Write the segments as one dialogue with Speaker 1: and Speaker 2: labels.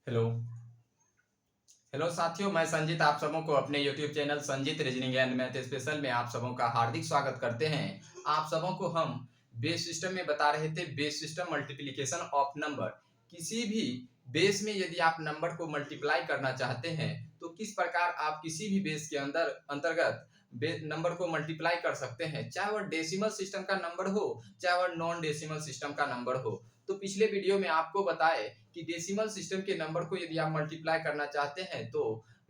Speaker 1: Hello hello साथियों, मैं संजीत आप सबों को अपने YouTube channel Sanjeet reasoning and math special में आप सबों का हार्दिक स्वागत करते हैं। आप सबों को हम बेस सिस्टम में बता रहे थे base system multiplication of number. किसी भी बेस में यदि आप नंबर को मल्टीप्लाई करना चाहते हैं तो किस प्रकार आप किसी भी बेस के अंतर्गत नंबर को मल्टीप्लाई कर सकते हैं, चाहे वह डेसिमल सिस्टम का नंबर हो चाहे वह नॉन डेसिमल सिस्टम का नंबर हो। तो पिछले वीडियो में आपको बताए कि डेसिमल सिस्टम के नंबर को यदि आप मल्टीप्लाई करना चाहते हैं तो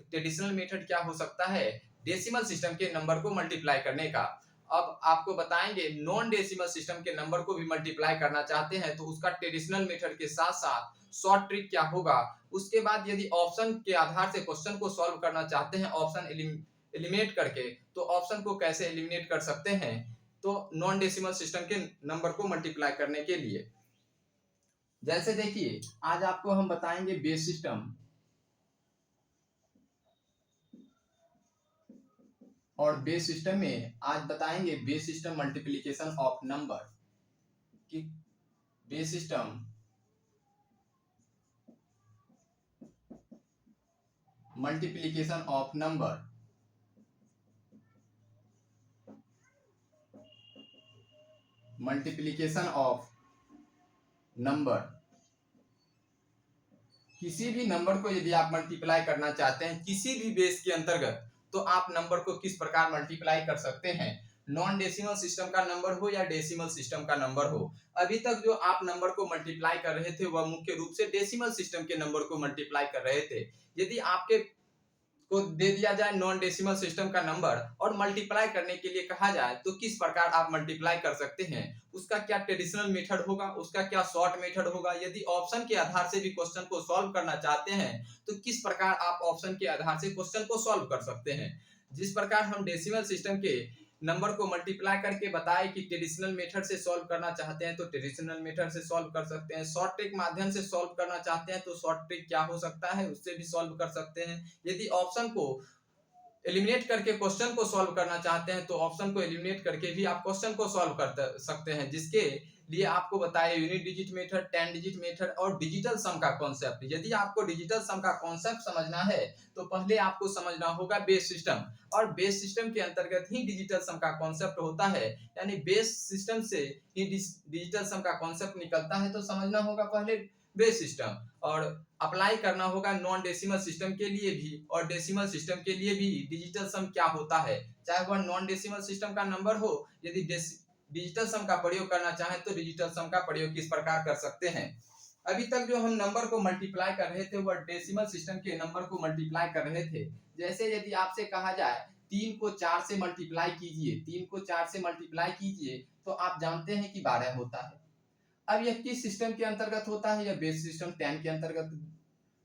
Speaker 1: ट्रेडिशनल मेथड क्या हो सकता है, डेसिमल सिस्टम के नंबर को मल्टीप्लाई करने का। अब आपको बताएंगे नॉन डेसिमल सिस्टम के नंबर को भी मल्टीप्लाई करना चाहते हैं तो उसका ट्रेडिशनल मेथड के साथ साथ शॉर्ट ट्रिक क्या होगा। उसके बाद यदि ऑप्शन के आधार से क्वेश्चन को सॉल्व करना चाहते हैं ऑप्शन एलिमिनेट करके, तो ऑप्शन को कैसे एलिमिनेट कर सकते हैं तो नॉन डेसिमल सिस्टम के नंबर को मल्टीप्लाई करने के लिए। जैसे देखिए, आज आपको हम बताएंगे बेस सिस्टम और बेस सिस्टम में आज बताएंगे base system multiplication of number कि base system multiplication of number किसी भी नंबर को यदि आप मल्टीप्लाई करना चाहते हैं किसी भी बेस के अंतर्गत तो आप नंबर को किस प्रकार मल्टीप्लाई कर सकते हैं, नॉन डेसिमल सिस्टम का नंबर हो या डेसिमल सिस्टम का नंबर हो। अभी तक जो आप नंबर को मल्टीप्लाई कर रहे थे वह मुख्य रूप से डेसिमल सिस्टम के नंबर को मल्टीप्लाई कर रहे थे। यदि आपके को दे दिया जाए नॉन डेसिमल सिस्टम का नंबर और मल्टीप्लाई करने के लिए कहा जाए तो किस प्रकार आप मल्टीप्लाई कर सकते हैं, उसका क्या ट्रेडिशनल मेथड होगा, उसका क्या शॉर्ट मेथड होगा। यदि ऑप्शन के आधार से भी क्वेश्चन को सॉल्व करना चाहते हैं तो किस प्रकार आप ऑप्शन के आधार से क्वेश्चन को सॉल्व कर सकते हैं। जिस प्रकार हम डेसिमल सिस्टम के नंबर को मल्टीप्लाई करके बताए कि ट्रेडिशनल मेथड से सॉल्व करना चाहते हैं तो ट्रेडिशनल मेथड से सॉल्व कर सकते हैं, शॉर्ट ट्रिक माध्यम से सॉल्व करना चाहते हैं तो शॉर्ट ट्रिक क्या हो सकता है उससे भी सॉल्व कर सकते हैं। यदि ऑप्शन को एलिमिनेट करके क्वेश्चन को सॉल्व करना चाहते हैं तो ऑप्शन को एलिमिनेट करके भी आप क्वेश्चन को सॉल्व कर सकते हैं, जिसके लिए आपको बताया unit digit method, 10 digit method और डिजिटल सम का कॉन्सेप्ट। यदि आपको डिजिटल सम का कॉन्सेप्ट समझना है तो पहले आपको समझना होगा बेस सिस्टम, और बेस सिस्टम के अंतर्गत ही डिजिटल सम का कॉन्सेप्ट होता है, यानी बेस सिस्टम से ही डिजिटल सम का कॉन्सेप्ट निकलता है। तो समझना होगा पहले बेस सिस्टम और अप्लाई करना होगा नॉन डेसिमल सिस्टम के लिए भी और डेसिमल सिस्टम के लिए भी डिजिटल सम क्या होता है, चाहे वह नॉन डेसिमल सिस्टम का नंबर हो। यदि डिजिटल सम का प्रयोग करना चाहें तो डिजिटल सम का प्रयोग किस प्रकार कर सकते हैं। अभी तक जो हम नंबर को मल्टीप्लाई कर रहे थे वह डेसिमल सिस्टम के नंबर को मल्टीप्लाई कर रहे थे। जैसे यदि आपसे कहा जाए 3 को 4 से मल्टीप्लाई कीजिए, 3 को 4 से मल्टीप्लाई कीजिए तो आप जानते हैं कि 12 होता है। अब यह किस सिस्टम के अंतर्गत होता है, यह बेस सिस्टम 10 के अंतर्गत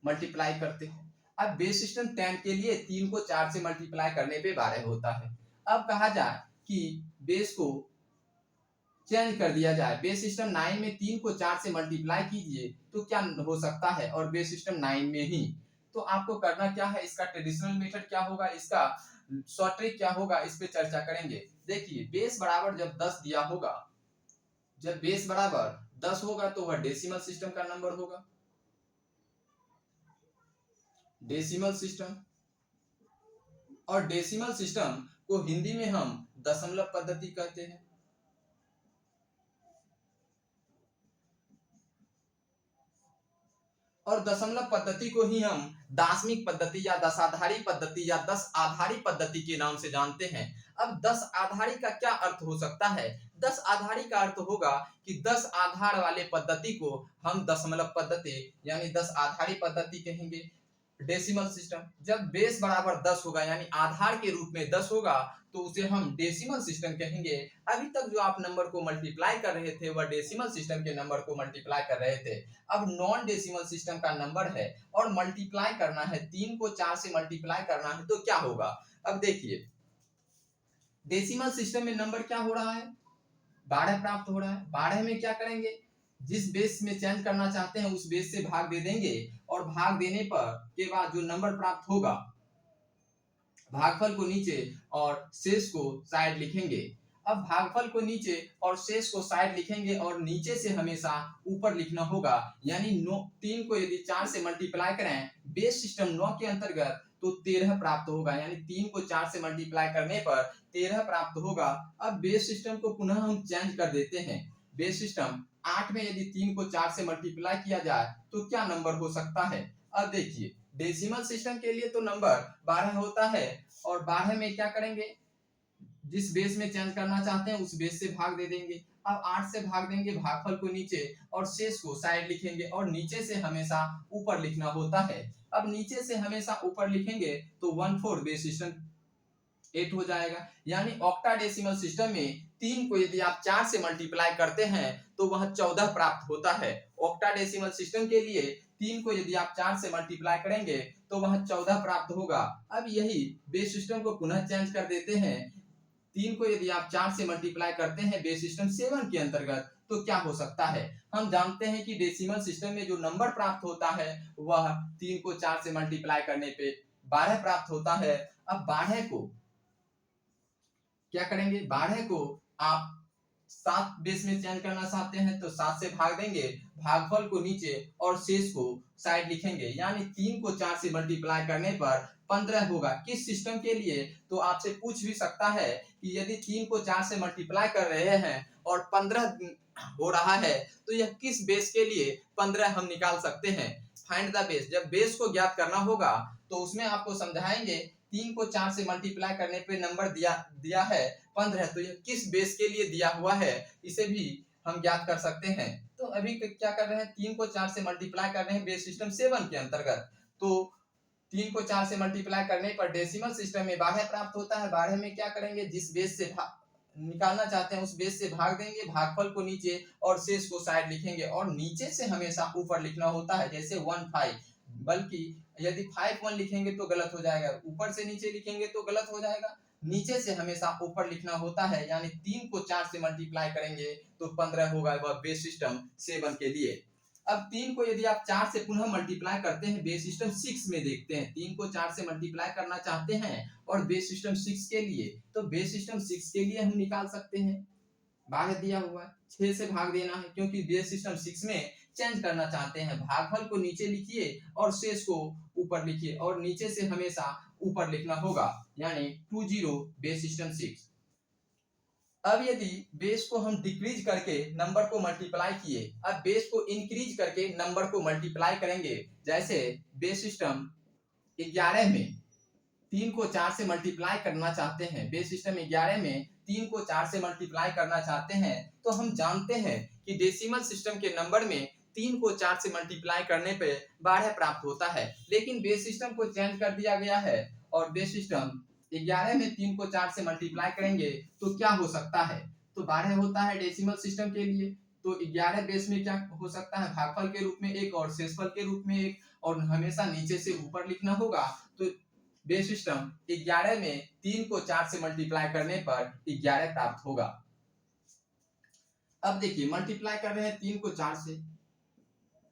Speaker 1: मल्टीप्लाई करते हैं। अब बेस सिस्टम 10 के लिए 3 को 4 से मल्टीप्लाई करने पे 12 होता है। अब कहा जाए कि बेस को चेंज कर दिया जाए, बेस सिस्टम 9 में 3 को 4 से मल्टीप्लाई कीजिए तो क्या हो सकता है, और बेस सिस्टम 9 में ही। तो आपको करना क्या है, इसका ट्रेडिशनल मेथड क्या होगा, इसका शॉर्ट ट्रिक क्या होगा, इस पे चर्चा करेंगे। देखिए, बेस बराबर जब 10 दिया होगा, जब बेस बराबर 10 होगा तो वह डेसिमल सिस्टम का नंबर होगा, डेसिमल सिस्टम। और डेसिमल सिस्टम को हिंदी में हम दशमलव पद्धति कहते हैं। और दशमलव पद्धति को ही हम दाशमिक पद्धति या दशाधारी पद्धति या 10 आधारी पद्धति के नाम से जानते हैं। अब 10 आधारी का क्या अर्थ हो सकता है, 10 आधारी का अर्थ होगा कि 10 आधार वाले पद्धति को हम दशमलव पद्धति यानी 10 आधारी पद्धति कहेंगे। डेसिमल सिस्टम जब बेस बराबर 10 होगा यानी आधार के रूप में 10 होगा तो उसे हम डेसिमल सिस्टम कहेंगे। अभी तक जो आप नंबर को मल्टीप्लाई कर रहे थे वह डेसिमल सिस्टम के नंबर को मल्टीप्लाई कर रहे थे। अब नॉन डेसिमल सिस्टम का नंबर है और मल्टीप्लाई करना है, 3 को 4 से मल्टीप्लाई करना है तो क्या होगा। अब देखिए, डेसिमल सिस्टम में नंबर क्या हो रहा है, 12 प्राप्त हो रहा है। 12 में क्या करेंगे, जिस बेस में चेंज करना चाहते हैं उस बेस से भाग दे देंगे और भाग देने पर के बाद जो नंबर प्राप्त होगा भागफल को नीचे और शेष को साइड लिखेंगे। अब भागफल को नीचे और शेष को साइड लिखेंगे और नीचे से हमेशा ऊपर लिखना होगा। यानी 3 को यदि 4 से मल्टीप्लाई करें बेस सिस्टम 9 के अंतर्गत तो 13 प्राप्त होगा। यानी 3 को 4 से मल्टीप्लाई करने पर 13 प्राप्त होगा। अब बेस सिस्टम को पुनः हम चेंज कर देते हैं। बेस सिस्टम 8 में यदि 3 को 4 से मल्टीप्लाई किया जाए तो क्या नंबर हो सकता है। अब देखिए डेसिमल सिस्टम के लिए तो नंबर 12 होता है और 12 में क्या करेंगे, जिस बेस में चेंज करना चाहते हैं उस बेस से भाग दे देंगे। अब 8 से भाग देंगे, भागफल को नीचे और शेष को साइड लिखेंगे और नीचे से हमेशा ऊपर लिखना होता है। अब नीचे से हमेशा ऊपर लिखेंगे तो 1/4 बेस सिस्टम 8 हो जाएगा। यानी ऑक्टाडेसिमल सिस्टम में 3 को यदि आप 4 से मल्टीप्लाई करते हैं तो वह 14 प्राप्त होता है। ऑक्टाडेसिमल सिस्टम के लिए 3 को यदि आप 4 से मल्टीप्लाई करेंगे तो वह 14 प्राप्त होगा। अब यही बेस सिस्टम को पुनः चेंज कर देते हैं। 3 को यदि आप 4 से मल्टीप्लाई करते हैं बेस सिस्टम 7 के अंतर्गत तो क्या हो सकता है। हम जानते हैं कि डेसिमल सिस्टम में जो नंबर प्राप्त होता है वह 3 को 4 से मल्टीप्लाई करने पे 12 प्राप्त होता है। अब 12 को क्या करेंगे, 12 को आप 7 बेस में चेंज करना चाहते हैं तो 7 से भाग देंगे, भागफल को नीचे और शेष को साइड लिखेंगे। यानी 3 को 4 से मल्टीप्लाई करने पर 15 होगा। किस सिस्टम के लिए, तो आपसे पूछ भी सकता है कि यदि 3 को 4 से मल्टीप्लाई कर रहे हैं और 15 हो रहा है तो यह किस बेस के लिए 15 हम निकाल सकते हैं। फाइंड द बेस, जब बेस को ज्ञात करना होगा तो उसमें आपको समझाएंगे 3 को 4 से मल्टीप्लाई करने पे नंबर दिया है 15, तो यह किस बेस के लिए दिया हुआ है इसे भी हम ज्ञात कर सकते हैं। तो अभी क्या कर रहे हैं, 3 को 4 से मल्टीप्लाई कर रहे हैं बेस सिस्टम 7 के अंतर्गत। तो 3 को 4 से मल्टीप्लाई करने पर डेसिमल सिस्टम में 12 प्राप्त होता है। 12 में क्या करेंगे, जिस बेस से निकालना चाहते हैं उस बेस से भाग देंगे, भागफल को नीचे और शेष को साइड लिखेंगे और नीचे से हमेशा ऊपर लिखना होता है। जैसे 1/5, बल्कि यदि 5/1 लिखेंगे तो गलत हो जाएगा, ऊपर से नीचे लिखेंगे तो गलत हो जाएगा, नीचे से हमेशा ऊपर लिखना होता है। यानी 3 को 4 से मल्टीप्लाई करेंगे तो 15 होगा, वह बेस सिस्टम 7 के लिए। अब 3 को यदि आप 4 से पुनः मल्टीप्लाई करते हैं बेस सिस्टम 6 में देखते हैं। 3 को 4 से मल्टीप्लाई करना चाहते हैं और बेस सिस्टम 6 के लिए, तो बेस सिस्टम 6 के लिए हम निकाल सकते हैं। 12 दिया हुआ है, 6 से भाग देना है क्योंकि बेस सिस्टम 6 में चेंज करना चाहते हैं। भागफल को नीचे लिखिए और शेष को ऊपर लिखिए और नीचे से हमेशा ऊपर लिखना होगा। यानी 20 बेस सिस्टम 6। अब यदि बेस को हम डिक्रीज करके नंबर को मल्टीप्लाई किए, अब बेस को इंक्रीज करके नंबर को मल्टीप्लाई करेंगे। जैसे बेस सिस्टम 11 में 3 को 4 से मल्टीप्लाई करना चाहते हैं, बेस सिस्टम 11 में 3 को 4 से मल्टीप्लाई करना चाहते हैं, तो हम जानते हैं कि डेसिमल सिस्टम के नंबर में 3 को 4 से मल्टीप्लाई करने पे 12 प्राप्त होता है। लेकिन बेस सिस्टम को चेंज कर दिया गया है और बेस सिस्टम 11 में 3 को 4 से मल्टीप्लाई करेंगे तो क्या हो सकता है, तो 12 होता है डेसिमल सिस्टम के लिए। तो 11 बेस में क्या हो सकता है, भागफल के रूप में 1 और शेषफल के रूप में 1 और हमेशा नीचे से ऊपर लिखना होगा। तो बेस सिस्टम 11 में 3 को 4 से मल्टीप्लाई करने पर 11 प्राप्त होगा। अब देखिए मल्टीप्लाई कर रहे हैं 3 को 4 से।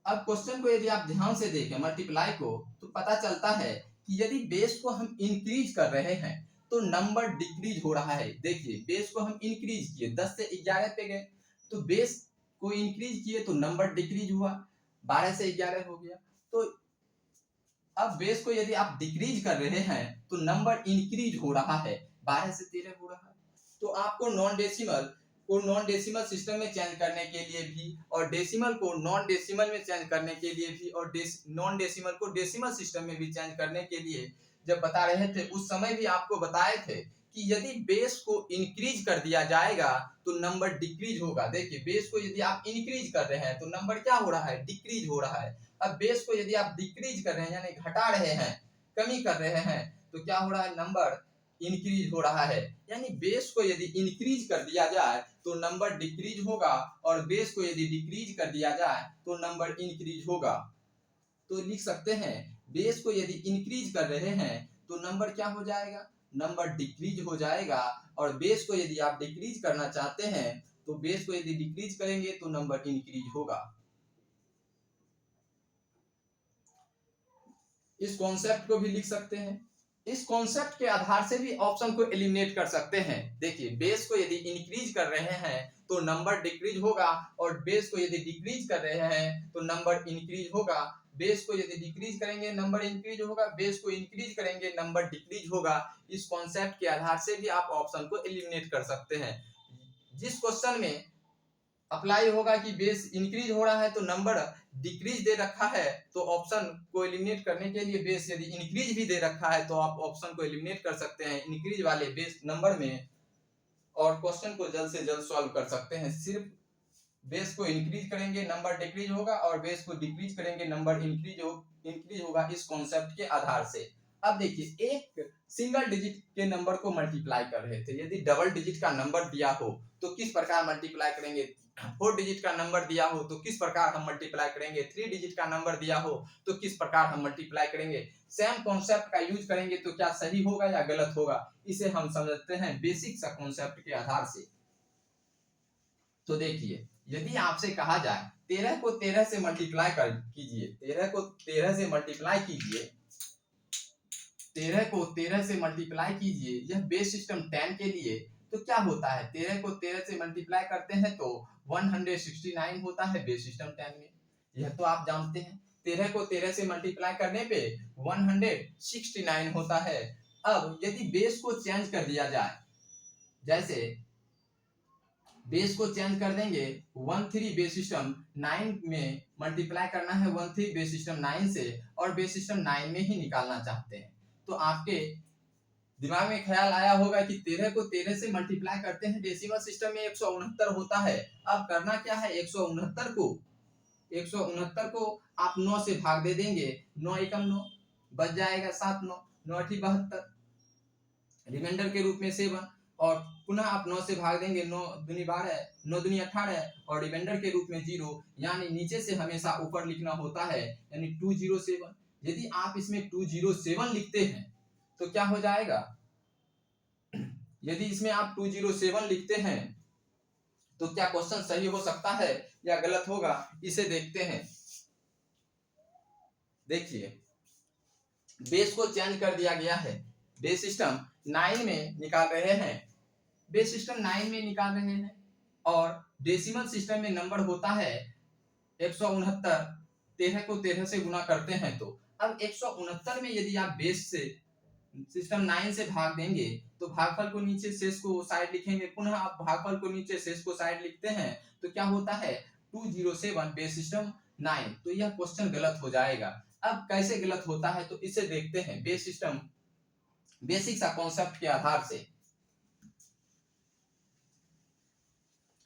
Speaker 1: अब क्वेश्चन को यदि आप ध्यान से देखें मल्टीप्लाई को, तो पता चलता है कि यदि बेस को हम इंक्रीज कर रहे हैं तो नंबर डिक्रीज हो रहा है। देखिए बेस को हम इंक्रीज किए 10 से 11 पे गए, तो बेस को इंक्रीज किए तो नंबर डिक्रीज हुआ, 12 से 11 हो गया। तो अब बेस को यदि आप डिक्रीज कर रहे हैं तो नंबर इंक्रीज हो रहा है, 12 से 13 हो रहा है। तो आपको नॉन डेसिमल सिस्टम में चेंज करने के लिए भी और डेसिमल को नॉन डेसिमल में चेंज करने के लिए भी और नॉन डेसिमल को डेसिमल सिस्टम में भी चेंज करने के लिए जब बता रहे थे उस समय भी आपको बताए थे कि यदि बेस को इंक्रीज कर दिया जाएगा तो नंबर डिक्रीज होगा। देखिए बेस को यदि आप इंक्रीज कर रहे हैं तो नंबर क्या हो रहा है, डिक्रीज हो रहा है। अब बेस को यदि आप डिक्रीज कर रहे हैं यानी घटा रहे हैं, कमी कर रहे हैं, तो क्या हो रहा है, नंबर इंक्रीज हो रहा है। यानी बेस को यदि इंक्रीज कर दिया जाए तो नंबर डिक्रीज होगा और बेस को यदि डिक्रीज कर दिया जाए तो नंबर इंक्रीज होगा। तो लिख सकते हैं बेस को यदि इंक्रीज कर रहे हैं तो नंबर क्या हो जाएगा, नंबर डिक्रीज हो जाएगा। और बेस को यदि आप डिक्रीज करना चाहते हैं तो बेस को यदि डिक्रीज करेंगे तो नंबर इंक्रीज होगा। इस कॉन्सेप्ट को भी लिख सकते हैं। इस कॉन्सेप्ट के आधार से भी ऑप्शन को एलिमिनेट कर सकते हैं। देखिए, बेस को यदि इंक्रीज कर रहे हैं तो नंबर डिक्रीज होगा, और बेस को यदि डिक्रीज कर रहे हैं तो नंबर इंक्रीज होगा। बेस को यदि डिक्रीज करेंगे नंबर इंक्रीज होगा, बेस को इंक्रीज करेंगे नंबर डिक्रीज होगा। इस कॉन्सेप्ट के आधार से भी आप ऑप्शन को एलिमिनेट कर सकते हैं। जिस क्वेश्चन में अप्लाई होगा कि बेस इंक्रीज हो रहा है तो नंबर डिक्रीज दे रखा है, तो ऑप्शन को एलिमिनेट करने के लिए बेस यदि इंक्रीज भी दे रखा है तो आप ऑप्शन को एलिमिनेट कर सकते हैं इंक्रीज वाले बेस नंबर में, और क्वेश्चन को जल्द से जल्द सॉल्व कर सकते हैं। सिर्फ बेस को इंक्रीज करेंगे नंबर डिक्रीज होगा, और बेस को डिक्रीज करेंगे नंबर इंक्रीज होगा, इस कॉन्सेप्ट के आधार से। अब देखिए, एक सिंगल डिजिट के नंबर को मल्टीप्लाई कर रहे थे, यदि डबल डिजिट का नंबर दिया हो तो किस प्रकार मल्टीप्लाई करेंगे। 4 डिजिट का नंबर दिया हो तो किस प्रकार हम मल्टीप्लाई करेंगे। 3 डिजिट का नंबर दिया हो तो किस प्रकार हम मल्टीप्लाई करेंगे। सेम कॉन्सेप्ट का यूज करेंगे तो क्या सही होगा या गलत होगा, इसे हम समझते हैं बेसिक सा कॉन्सेप्ट के आधार से। तो देखिए, यदि आपसे कहा जाए 13 को 13 से मल्टीप्लाई कर कीजिए, 13 को 13 से मल्टीप्लाई कीजिए, 13 को 13 से मल्टीप्लाई कीजिए, यह बेस सिस्टम 10 के लिए, तो क्या होता है। 13 को 13 से मल्टीप्लाई करते हैं तो 169 होता है बेस सिस्टम 10 में, यह तो आप जानते हैं। 13 को 13 से मल्टीप्लाई करने पे 169 होता है। अब यदि बेस को चेंज कर दिया जाए, जैसे बेस को चेंज कर देंगे, 13 बेस सिस्टम 9 में मल्टीप्लाई करना है 13 बेस सिस्टम 9 से, और बेस सिस्टम 9 में ही निकालना चाहते हैं, तो आपके दिमाग में ख्याल आया होगा कि 13 को 13 से मल्टीप्लाई करते हैं डेसिमल सिस्टम में 169 होता है। अब करना क्या है, 169 को आप 9 से भाग दे देंगे, 9 एकम 9 बच जाएगा 7 9 9 8 72, रिमाइंडर के रूप में 7, और पुनः आप 9 से भाग देंगे, 9 दूनी 12, 9 दूनी 18, और रिमाइंडर के रूप में 0, यानी नीचे से हमेशा ऊपर लिखना होता है, यानी 207। यदि आप इसमें 207 लिखते हैं तो क्या हो जाएगा, यदि इसमें आप 207 लिखते हैं तो क्या क्वेश्चन सही हो सकता है या गलत होगा, इसे देखते हैं। देखिए, बेस को चेंज कर दिया गया है, बेस सिस्टम 9 में निकाल रहे हैं, बेस सिस्टम 9 में निकाल रहे हैं, और डेसिमल सिस्टम में नंबर होता है 169, 13 को 13 से गुना करते हैं तो। अब 169 में यदि आप बेस से सिस्टम 9 से भाग देंगे तो भागफल को नीचे शेष को साइड लिखेंगे, पुनः आप भागफल को नीचे शेष को साइड लिखते हैं तो क्या होता है 207 बेस सिस्टम 9, तो यह क्वेश्चन गलत हो जाएगा। अब कैसे गलत होता है तो इसे देखते हैं बेस सिस्टम बेसिक सा कॉन्सेप्ट के आधार से,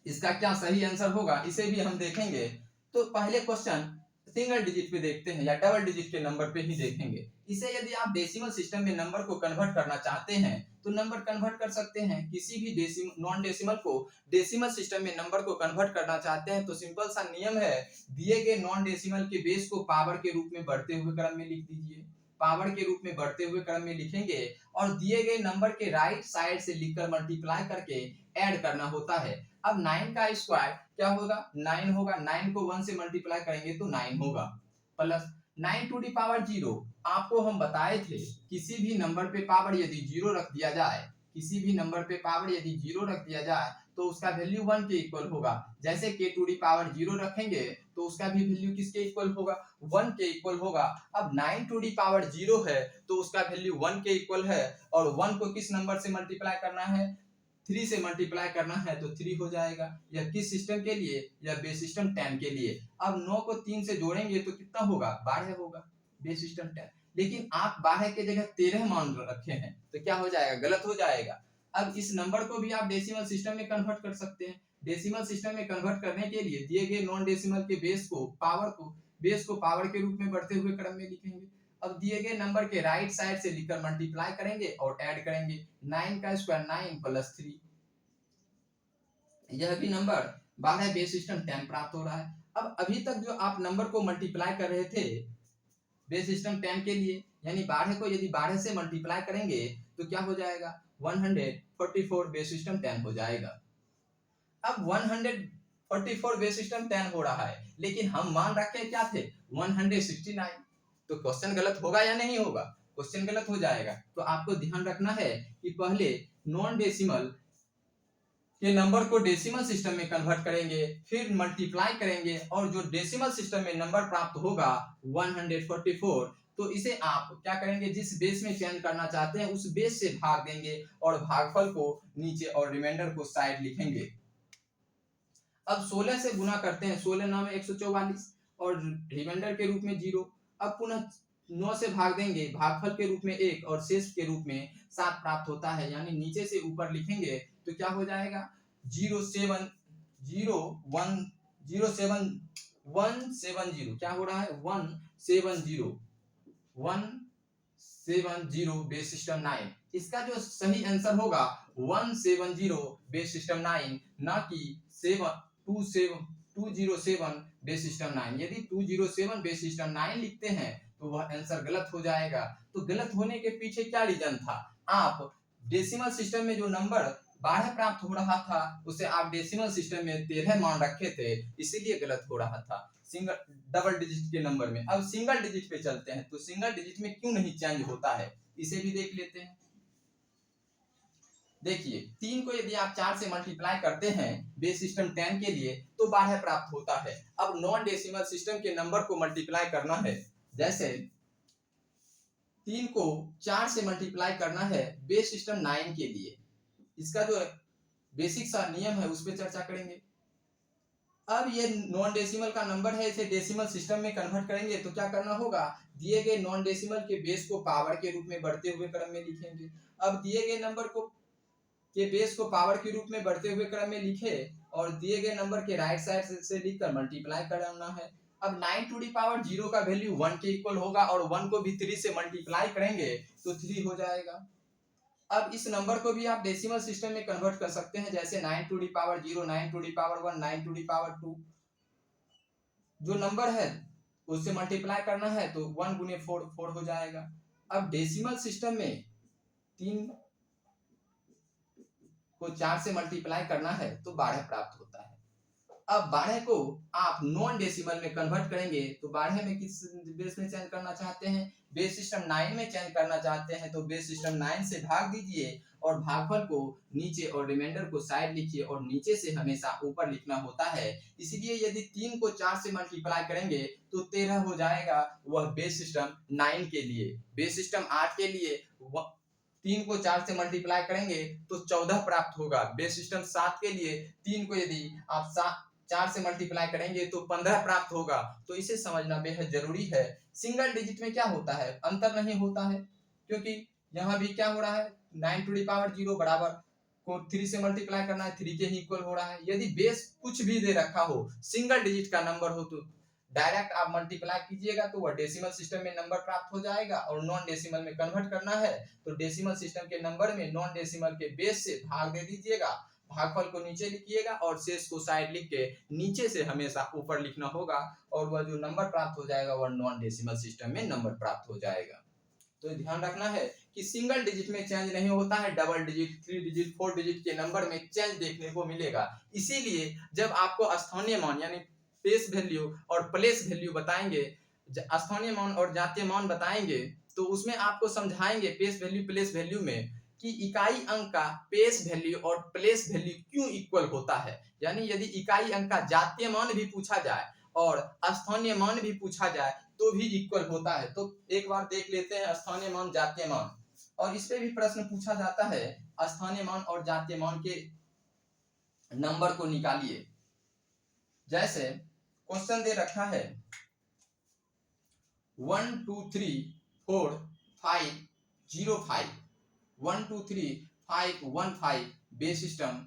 Speaker 1: इसका क्या सही आंसर होगा इसे भी हम देखेंगे। तो पहले क्वेश्चन सिंगल डिजिट पे देखते हैं या डबल डिजिट के नंबर पे ही देखेंगे। इसे यदि आप डेसिमल सिस्टम में नंबर को कन्वर्ट करना चाहते हैं तो नंबर कन्वर्ट कर सकते हैं। किसी भी नॉन डेसिमल को डेसिमल सिस्टम में नंबर को कन्वर्ट करना चाहते हैं तो सिंपल सा नियम है, दिए गए नॉन डेसिमल के बेस को पावर के रूप में बढ़ते हुए क्रम में लिख दीजिए, पावर के रूप में बढ़ते हुए क्रम में लिखेंगे, और दिए गए नंबर के राइट साइड से लिखकर मल्टीप्लाई करके ऐड करना होता है। अब 9 का स्क्वायर क्या होगा, 9 होगा, 9 को 1 से मल्टीप्लाई करेंगे तो 9 होगा, प्लस 9 टू दी पावर 0। आपको हम बताए थे किसी भी नंबर पे पावर यदि 0 रख दिया जाए, किसी भी नंबर पे पावर यदि 0 रख दिया जाए तो उसका वैल्यू 1 के इक्वल होगा। जैसे k टू दी पावर 0 रखेंगे तो उसका भी वैल्यू किसके इक्वल होगा, 1 के इक्वल होगा। अब 9 टू दी पावर 0 है तो उसका वैल्यू 1 के इक्वल है, और 1 को किस नंबर से मल्टीप्लाई करना है, 3 से मल्टीप्लाई करना है तो 3 हो जाएगा। यह किस सिस्टम के लिए, यह बेस सिस्टम 10 के लिए। अब 9 को 3 से जोड़ेंगे तो कितना होगा, 12 होगा, बेस सिस्टम 10। लेकिन आप 12 के जगह 13 मान रखे हैं तो क्या हो जाएगा, गलत हो जाएगा। अब इस नंबर को भी आप डेसिमल सिस्टम में कन्वर्ट कर सकते हैं। डेसिमल सिस्टम में कन्वर्ट करने के लिए दिए गए नॉन डेसिमल के बेस को पावर के रूप में बढ़ते हुए क्रम में लिखेंगे। अब दिए गए नंबर के राइट साइड से लिखकर मल्टीप्लाई करेंगे और ऐड करेंगे, 9 का स्क्वायर 9 प्लस 3, यह भी नंबर 12 बेस सिस्टम 10 प्राप्त हो रहा है। अब अभी तक जो आप नंबर को मल्टीप्लाई कर रहे थे बेस सिस्टम 10 के लिए, यानी 12 को यदि 12 से मल्टीप्लाई करेंगे तो क्या हो जाएगा, 144 बेस सिस्टम 10 हो जाएगा। अब 144 बेस सिस्टम 10 हो रहा है, लेकिन हम मान रखे क्या थे 169, तो क्वेश्चन गलत होगा या नहीं होगा, क्वेश्चन गलत हो जाएगा। तो आपको ध्यान रखना है कि पहले नॉन डेसिमल के नंबर को डेसिमल सिस्टम में कन्वर्ट करेंगे, फिर मल्टीप्लाई करेंगे, और जो डेसिमल सिस्टम में नंबर प्राप्त होगा 144, तो इसे आप क्या करेंगे, जिस बेस में चेंज करना चाहते हैं उस बेस से भाग देंगे और भागफल को नीचे और रिमाइंडर को साइड लिखेंगे। अब 16 से गुना करते हैं, 16 9 में 144 और रिमाइंडर के रूप में 0। अब पुनः 9 से भाग देंगे, भागफल के रूप में 1 और शेष के रूप में 7 प्राप्त होता है, यानी नीचे से ऊपर लिखेंगे तो क्या हो जाएगा 07 0 1 07 170, क्या हो रहा है 170 170 बेस सिस्टम 9। इसका जो सही आंसर होगा 170 बेस सिस्टम 9, ना कि 207 बेस सिस्टम 9। यदि 207 बेस सिस्टम 9 लिखते हैं तो वह आंसर गलत हो जाएगा। तो गलत होने के पीछे क्या रीजन था, आप डेसिमल सिस्टम में जो नंबर 12 प्राप्त हो रहा था उसे आप डेसिमल सिस्टम में 13 मान रखे थे, इसीलिए गलत हो रहा था सिंगल डबल डिजिट के नंबर में। अब सिंगल डिजिट पे चलते हैं, तो सिंगल डिजिट में क्यों नहीं चेंज होता है इसे भी देख लेते हैं। देखिए 3 को यदि आप 4 से मल्टीप्लाई करते हैं बेस सिस्टम 10 के लिए तो 12 प्राप्त होता है। अब नॉन डेसिमल सिस्टम के नंबर को मल्टीप्लाई करना है, जैसे 3 को 4 से मल्टीप्लाई करना है बेस सिस्टम 9 के लिए, इसका जो बेसिक सा नियम है उस पर चर्चा करेंगे। अब ये नॉन डेसिमल का नंबर है, इसे डेसिमल सिस्टम में कन्वर्ट करेंगे तो क्या करना होगा, दिए गए नॉन डेसिमल के बेस को पावर के रूप में बढ़ते हुए क्रम में लिखेंगे। अब दिए गए नंबर को के बेस को पावर के रूप में बढ़ते हुए क्रम में लिखे और दिए गए नंबर के राइट साइड से लिखकर मल्टीप्लाई करना है। अब 9 टू दी पावर 0 का वैल्यू 1 के इक्वल होगा और 1 को भी 3 से मल्टीप्लाई करेंगे तो 3 हो जाएगा। अब इस नंबर को भी आप डेसिमल सिस्टम में कन्वर्ट कर सकते हैं, जैसे 9 to the power 0, 9 to the power 1, 9 to the power 2। जो नंबर है उससे मल्टीप्लाई करना है तो 1 गुने 4 4 हो जाएगा। अब डेसिमल सिस्टम में 3 को 4 से मल्टीप्लाई करना है तो 12 प्राप्त होता है। अब 12 को आप नॉन डेसिमल में कन्वर्ट करेंगे तो 12 में किस बेस में चेंज करना चाहते हैं, बेस सिस्टम 9 में चेंज करना चाहते हैं, तो बेस सिस्टम 9 से भाग दीजिए और भागफल को नीचे और रिमाइंडर को साइड लिखिए और नीचे से हमेशा ऊपर लिखना होता है। इसलिए यदि 3 को 4 से मल्टीप्लाई करेंगे तो 13 हो जाएगा, वह बेस सिस्टम 9 के लिए। बेस सिस्टम 8 के लिए 3 को 4 से मल्टीप्लाई करेंगे तो 14 प्राप्त होगा। बेस सिस्टम 7 के लिए 3 को यदि आप 4 से मल्टीप्लाई करेंगे तो 15 प्राप्त होगा। तो इसे समझना बेहद जरूरी है। सिंगल डिजिट में क्या होता है, अंतर नहीं होता है, क्योंकि यहाँ भी क्या हो रहा है 9 टू दी पावर 0 बराबर को 3 से मल्टीप्लाई करना है, 3 के ही इक्वल हो रहा है। यदि बेस कुछ भी दे रखा हो, सिंगल डिजिट का नंबर हो तो डायरेक्ट आप मल्टीप्लाई कीजिएगा तो वह डेसिमल सिस्टम में नंबर प्राप्त हो जाएगा, और नॉन डेसिमल में कन्वर्ट करना है तो डेसिमल सिस्टम के नंबर में नॉन डेसिमल के बेस से भाग दे दीजिएगा, भागफल को नीचे लिखिएगा और शेष को साइड लिख के नीचे से हमेशा ऊपर लिखना होगा, और वह जो नंबर प्राप्त हो जाएगा वह नॉन डेसिमल सिस्टम में नंबर प्राप्त हो जाएगा। तो ध्यान रखना है कि सिंगल डिजिट में चेंज नहीं होता है, डबल डिजिट, 3 डिजिट, 4 डिजिट के नंबर में चेंज देखने को मिलेगा। इसीलिए जब आपको स्थानीय मान यानी पेस वैल्यू और प्लेस वैल्यू बताएंगे, स्थानीय मान और जातीय मान बताएंगे, तो उसमें आपको समझाएंगे पेस वैल्यू प्लेस वैल्यू में कि इकाई अंक का पेस वैल्यू और प्लेस वैल्यू क्यों इक्वल होता है। यानी यदि इकाई अंक का जातीय मान भी पूछा जाए और स्थानीय मान भी पूछा जाए तो भी इक्वल होता है। तो एक बार देख लेते हैं स्थानीय मान जातीय मान, और इस पे भी प्रश्न पूछा जाता है, स्थानीय मान और जातीय मान के नंबर को निकालिए। जैसे क्वेश्चन दे रखा है 1 2 3 4 5 0 5 1 2 3 5 1 5 बेस सिस्टम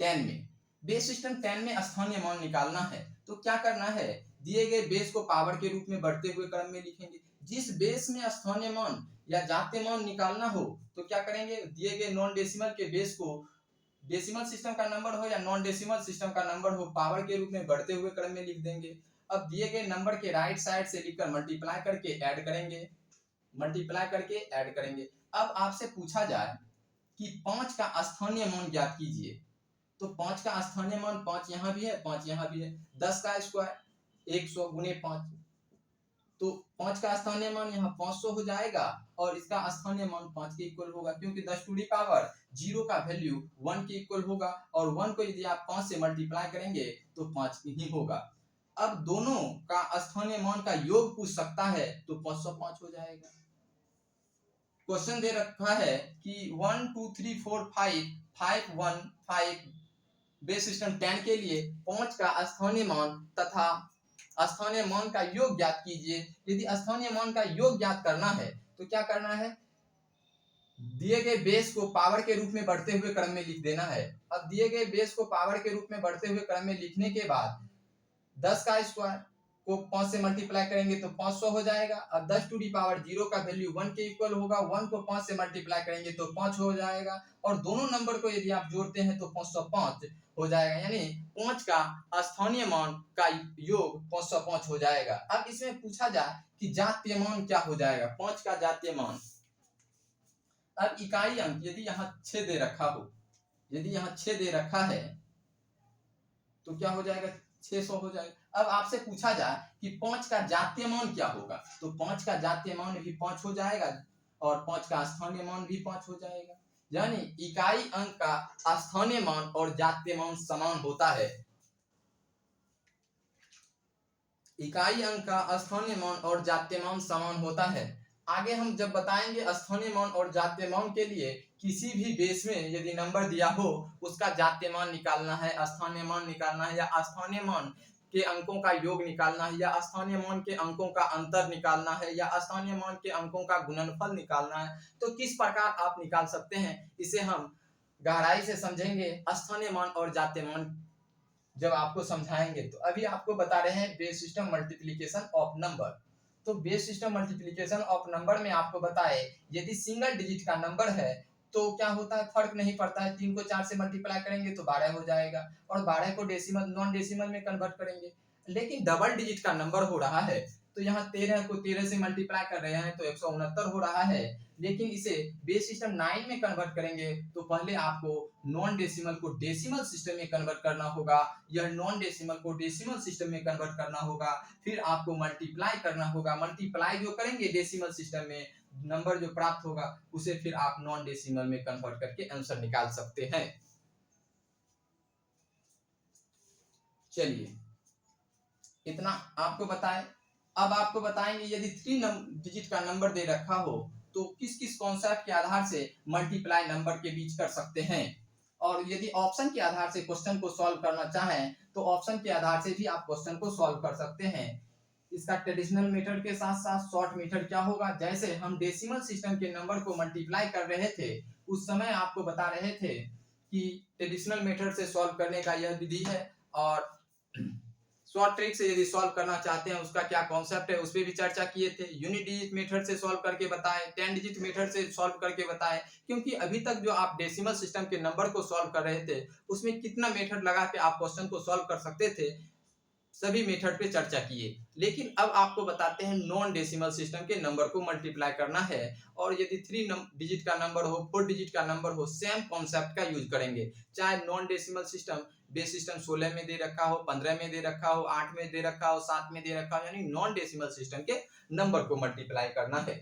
Speaker 1: 10 में। बेस सिस्टम 10 में स्थानीय मान निकालना है तो क्या करना है, दिए गए बेस को पावर के रूप में बढ़ते हुए क्रम में लिखेंगे। जिस बेस में स्थानीय मान या जातीय मान निकालना हो तो क्या करेंगे, दिए गए नॉन डेसिमल के बेस को डेसिमल सिस्टम का नंबर हो या नॉन डेसिमल सिस्टम का नंबर हो, पावर के रूप में बढ़ते हुए क्रम में लिख देंगे। अब दिए गए नंबर के राइट साइड से लिखकर मल्टीप्लाई करके ऐड करेंगे, मल्टीप्लाई करके ऐड करेंगे। अब आपसे पूछा जाए कि 5 का स्थानीय मान ज्ञात कीजिए, तो 5 का स्थानीय मान 5 यहाँ भी है, 5 यहाँ भी है, 10 का स्क्वायर 100 गुने 5, तो 5 का स्थानीय मान यहाँ 500 हो जाएगा और इसका स्थानीय मान 5 के इक्वल होगा, क्योंकि 10 टू दी पावर 0 का वैल्यू 1 के इक्वल होगा और 1 को यदि आप 5 से मल्टीप्लाई करेंगे तो 5 ही होगा। अब दोनों का स्थानीय मान का योग पूछ सकता है तो 505 हो जाएगा। क्वेश्चन दे रखा है कि 1 2 3 4 5 5 1 5 बेस सिस्टम 10 के लिए 5 का स्थानीय मान तथा स्थानीय मान का योग ज्ञात कीजिए। यदि स्थानीय मान का योग ज्ञात करना है तो क्या करना है, दिए गए बेस को पावर के रूप में बढ़ते हुए क्रम में लिख देना है। अब दिए गए बेस को पावर के रूप में बढ़ते हुए क्रम में लिखने के बाद 10 का स्क्वायर को 5 से मल्टीप्लाई करेंगे तो 500 हो जाएगा। अब 10 टू दी पावर 0 का वैल्यू 1 के इक्वल होगा, 1 को 5 से मल्टीप्लाई करेंगे तो 5 हो जाएगा और दोनों नंबर को यदि आप जोड़ते हैं तो 505 हो जाएगा, यानी 5 का स्थानीय मान का योग 505 हो जाएगा। अब इसमें पूछा जाए कि जातीय मान क्या हो जाएगा, 5 का जातीय मान। अब इकाई अंक यदि यहाँ 6 दे रखा हो, यदि यहाँ 6 दे रखा है तो क्या हो जाएगा, 600 हो जाएगा। अब आपसे पूछा जाए कि 5 का जातीय मान क्या होगा, तो 5 का जातीय मान भी 5 हो जाएगा और 5 का स्थानीय मान भी 5 हो जाएगा, यानी इकाई अंक का स्थानीय मान और जातीय मान समान होता है। इकाई अंक का स्थानीय मान और जातीय मान समान होता है। आगे हम जब बताएंगे स्थानीय मान और जातीय मान के लिए किसी भी बेस में यदि नंबर दिया हो उसका जातीय मान निकालना है, स्थानीय मान निकालना है, या स्थानीय मान के अंकों का योग निकालना है, या स्थानीय मान के अंकों का अंतर निकालना है, या स्थानीय मान के अंकों का गुणनफल निकालना है, तो किस प्रकार आप निकाल सकते हैं, इसे हम गहराई से समझेंगे स्थानीय मान और जातीय मान जब आपको समझाएंगे। तो अभी आपको बता रहे हैं base system multiplication of number. तो base system multiplication of number में आपको बताए यदि सिंगल डिजिट का नंबर है तो क्या होता है, फर्क नहीं पड़ता है, 3 को 4 से मल्टीप्लाई करेंगे तो 12 हो जाएगा और 12 को डेसिमल नॉन डेसिमल में कन्वर्ट करेंगे। लेकिन डबल डिजिट का नंबर हो रहा है तो यहाँ 13 को 13 से मल्टीप्लाई कर रहे हैं तो 169 हो रहा है, लेकिन इसे बेस सिस्टम 9 में कन्वर्ट करेंगे तो पहले आपको नॉन डेसिमल को डेसिमल सिस्टम में कन्वर्ट करना होगा, यह नॉन डेसिमल को डेसिमल सिस्टम में कन्वर्ट करना होगा, फिर आपको मल्टीप्लाई करना होगा। मल्टीप्लाई जो करेंगे डेसिमल सिस्टम में नंबर जो प्राप्त होगा उसे फिर आप नॉन डेसिमल में कन्वर्ट करके आंसर निकाल सकते हैं। चलिए इतना आपको बताएं। अब आपको बताएंगे यदि 3 डिजिट का नंबर दे रखा हो तो किस किस कॉन्सेप्ट के आधार से मल्टीप्लाई नंबर के बीच कर सकते हैं, और यदि ऑप्शन के आधार से क्वेश्चन को सॉल्व करना चाहें तो ऑप्शन के आधार से भी आप क्वेश्चन को सॉल्व कर सकते हैं। इसका ट्रेडिशनल मेथड के साथ साथ शॉर्ट मेथड क्या होगा, जैसे हम डेसिमल सिस्टम के नंबर को मल्टीप्लाई कर रहे थे उस समय आपको बता रहे थे कि ट्रेडिशनल मेथड से सॉल्व करने का यह विधि है, और शॉर्ट ट्रिक से यदि सॉल्व करना चाहते हैं उसका क्या कॉन्सेप्ट है उस पर भी चर्चा किए थे। यूनिट डिजिट मेथड से सॉल्व करके बताएं, 10 डिजिट मेथड से सॉल्व करके बताएं, क्योंकि अभी तक जो आप डेसिमल सिस्टम के नंबर को सॉल्व कर रहे थे उसमें कितना मेथड लगा के आप क्वेश्चन को सॉल्व कर सकते थे, सभी मेथड पे चर्चा किए। लेकिन अब आपको बताते हैं नॉन डेसिमल सिस्टम के नंबर को मल्टीप्लाई करना है, और यदि 3 डिजिट का नंबर हो 4 डिजिट का नंबर हो सेम कॉन्सेप्ट का यूज करेंगे, चाहे non decimal system base system 16 में दे रखा हो, 15 में दे रखा हो, 8 में दे रखा हो, 7 में दे रखा हो, यानी नॉन डेसिमल सिस्टम के नंबर को मल्टीप्लाई करना है।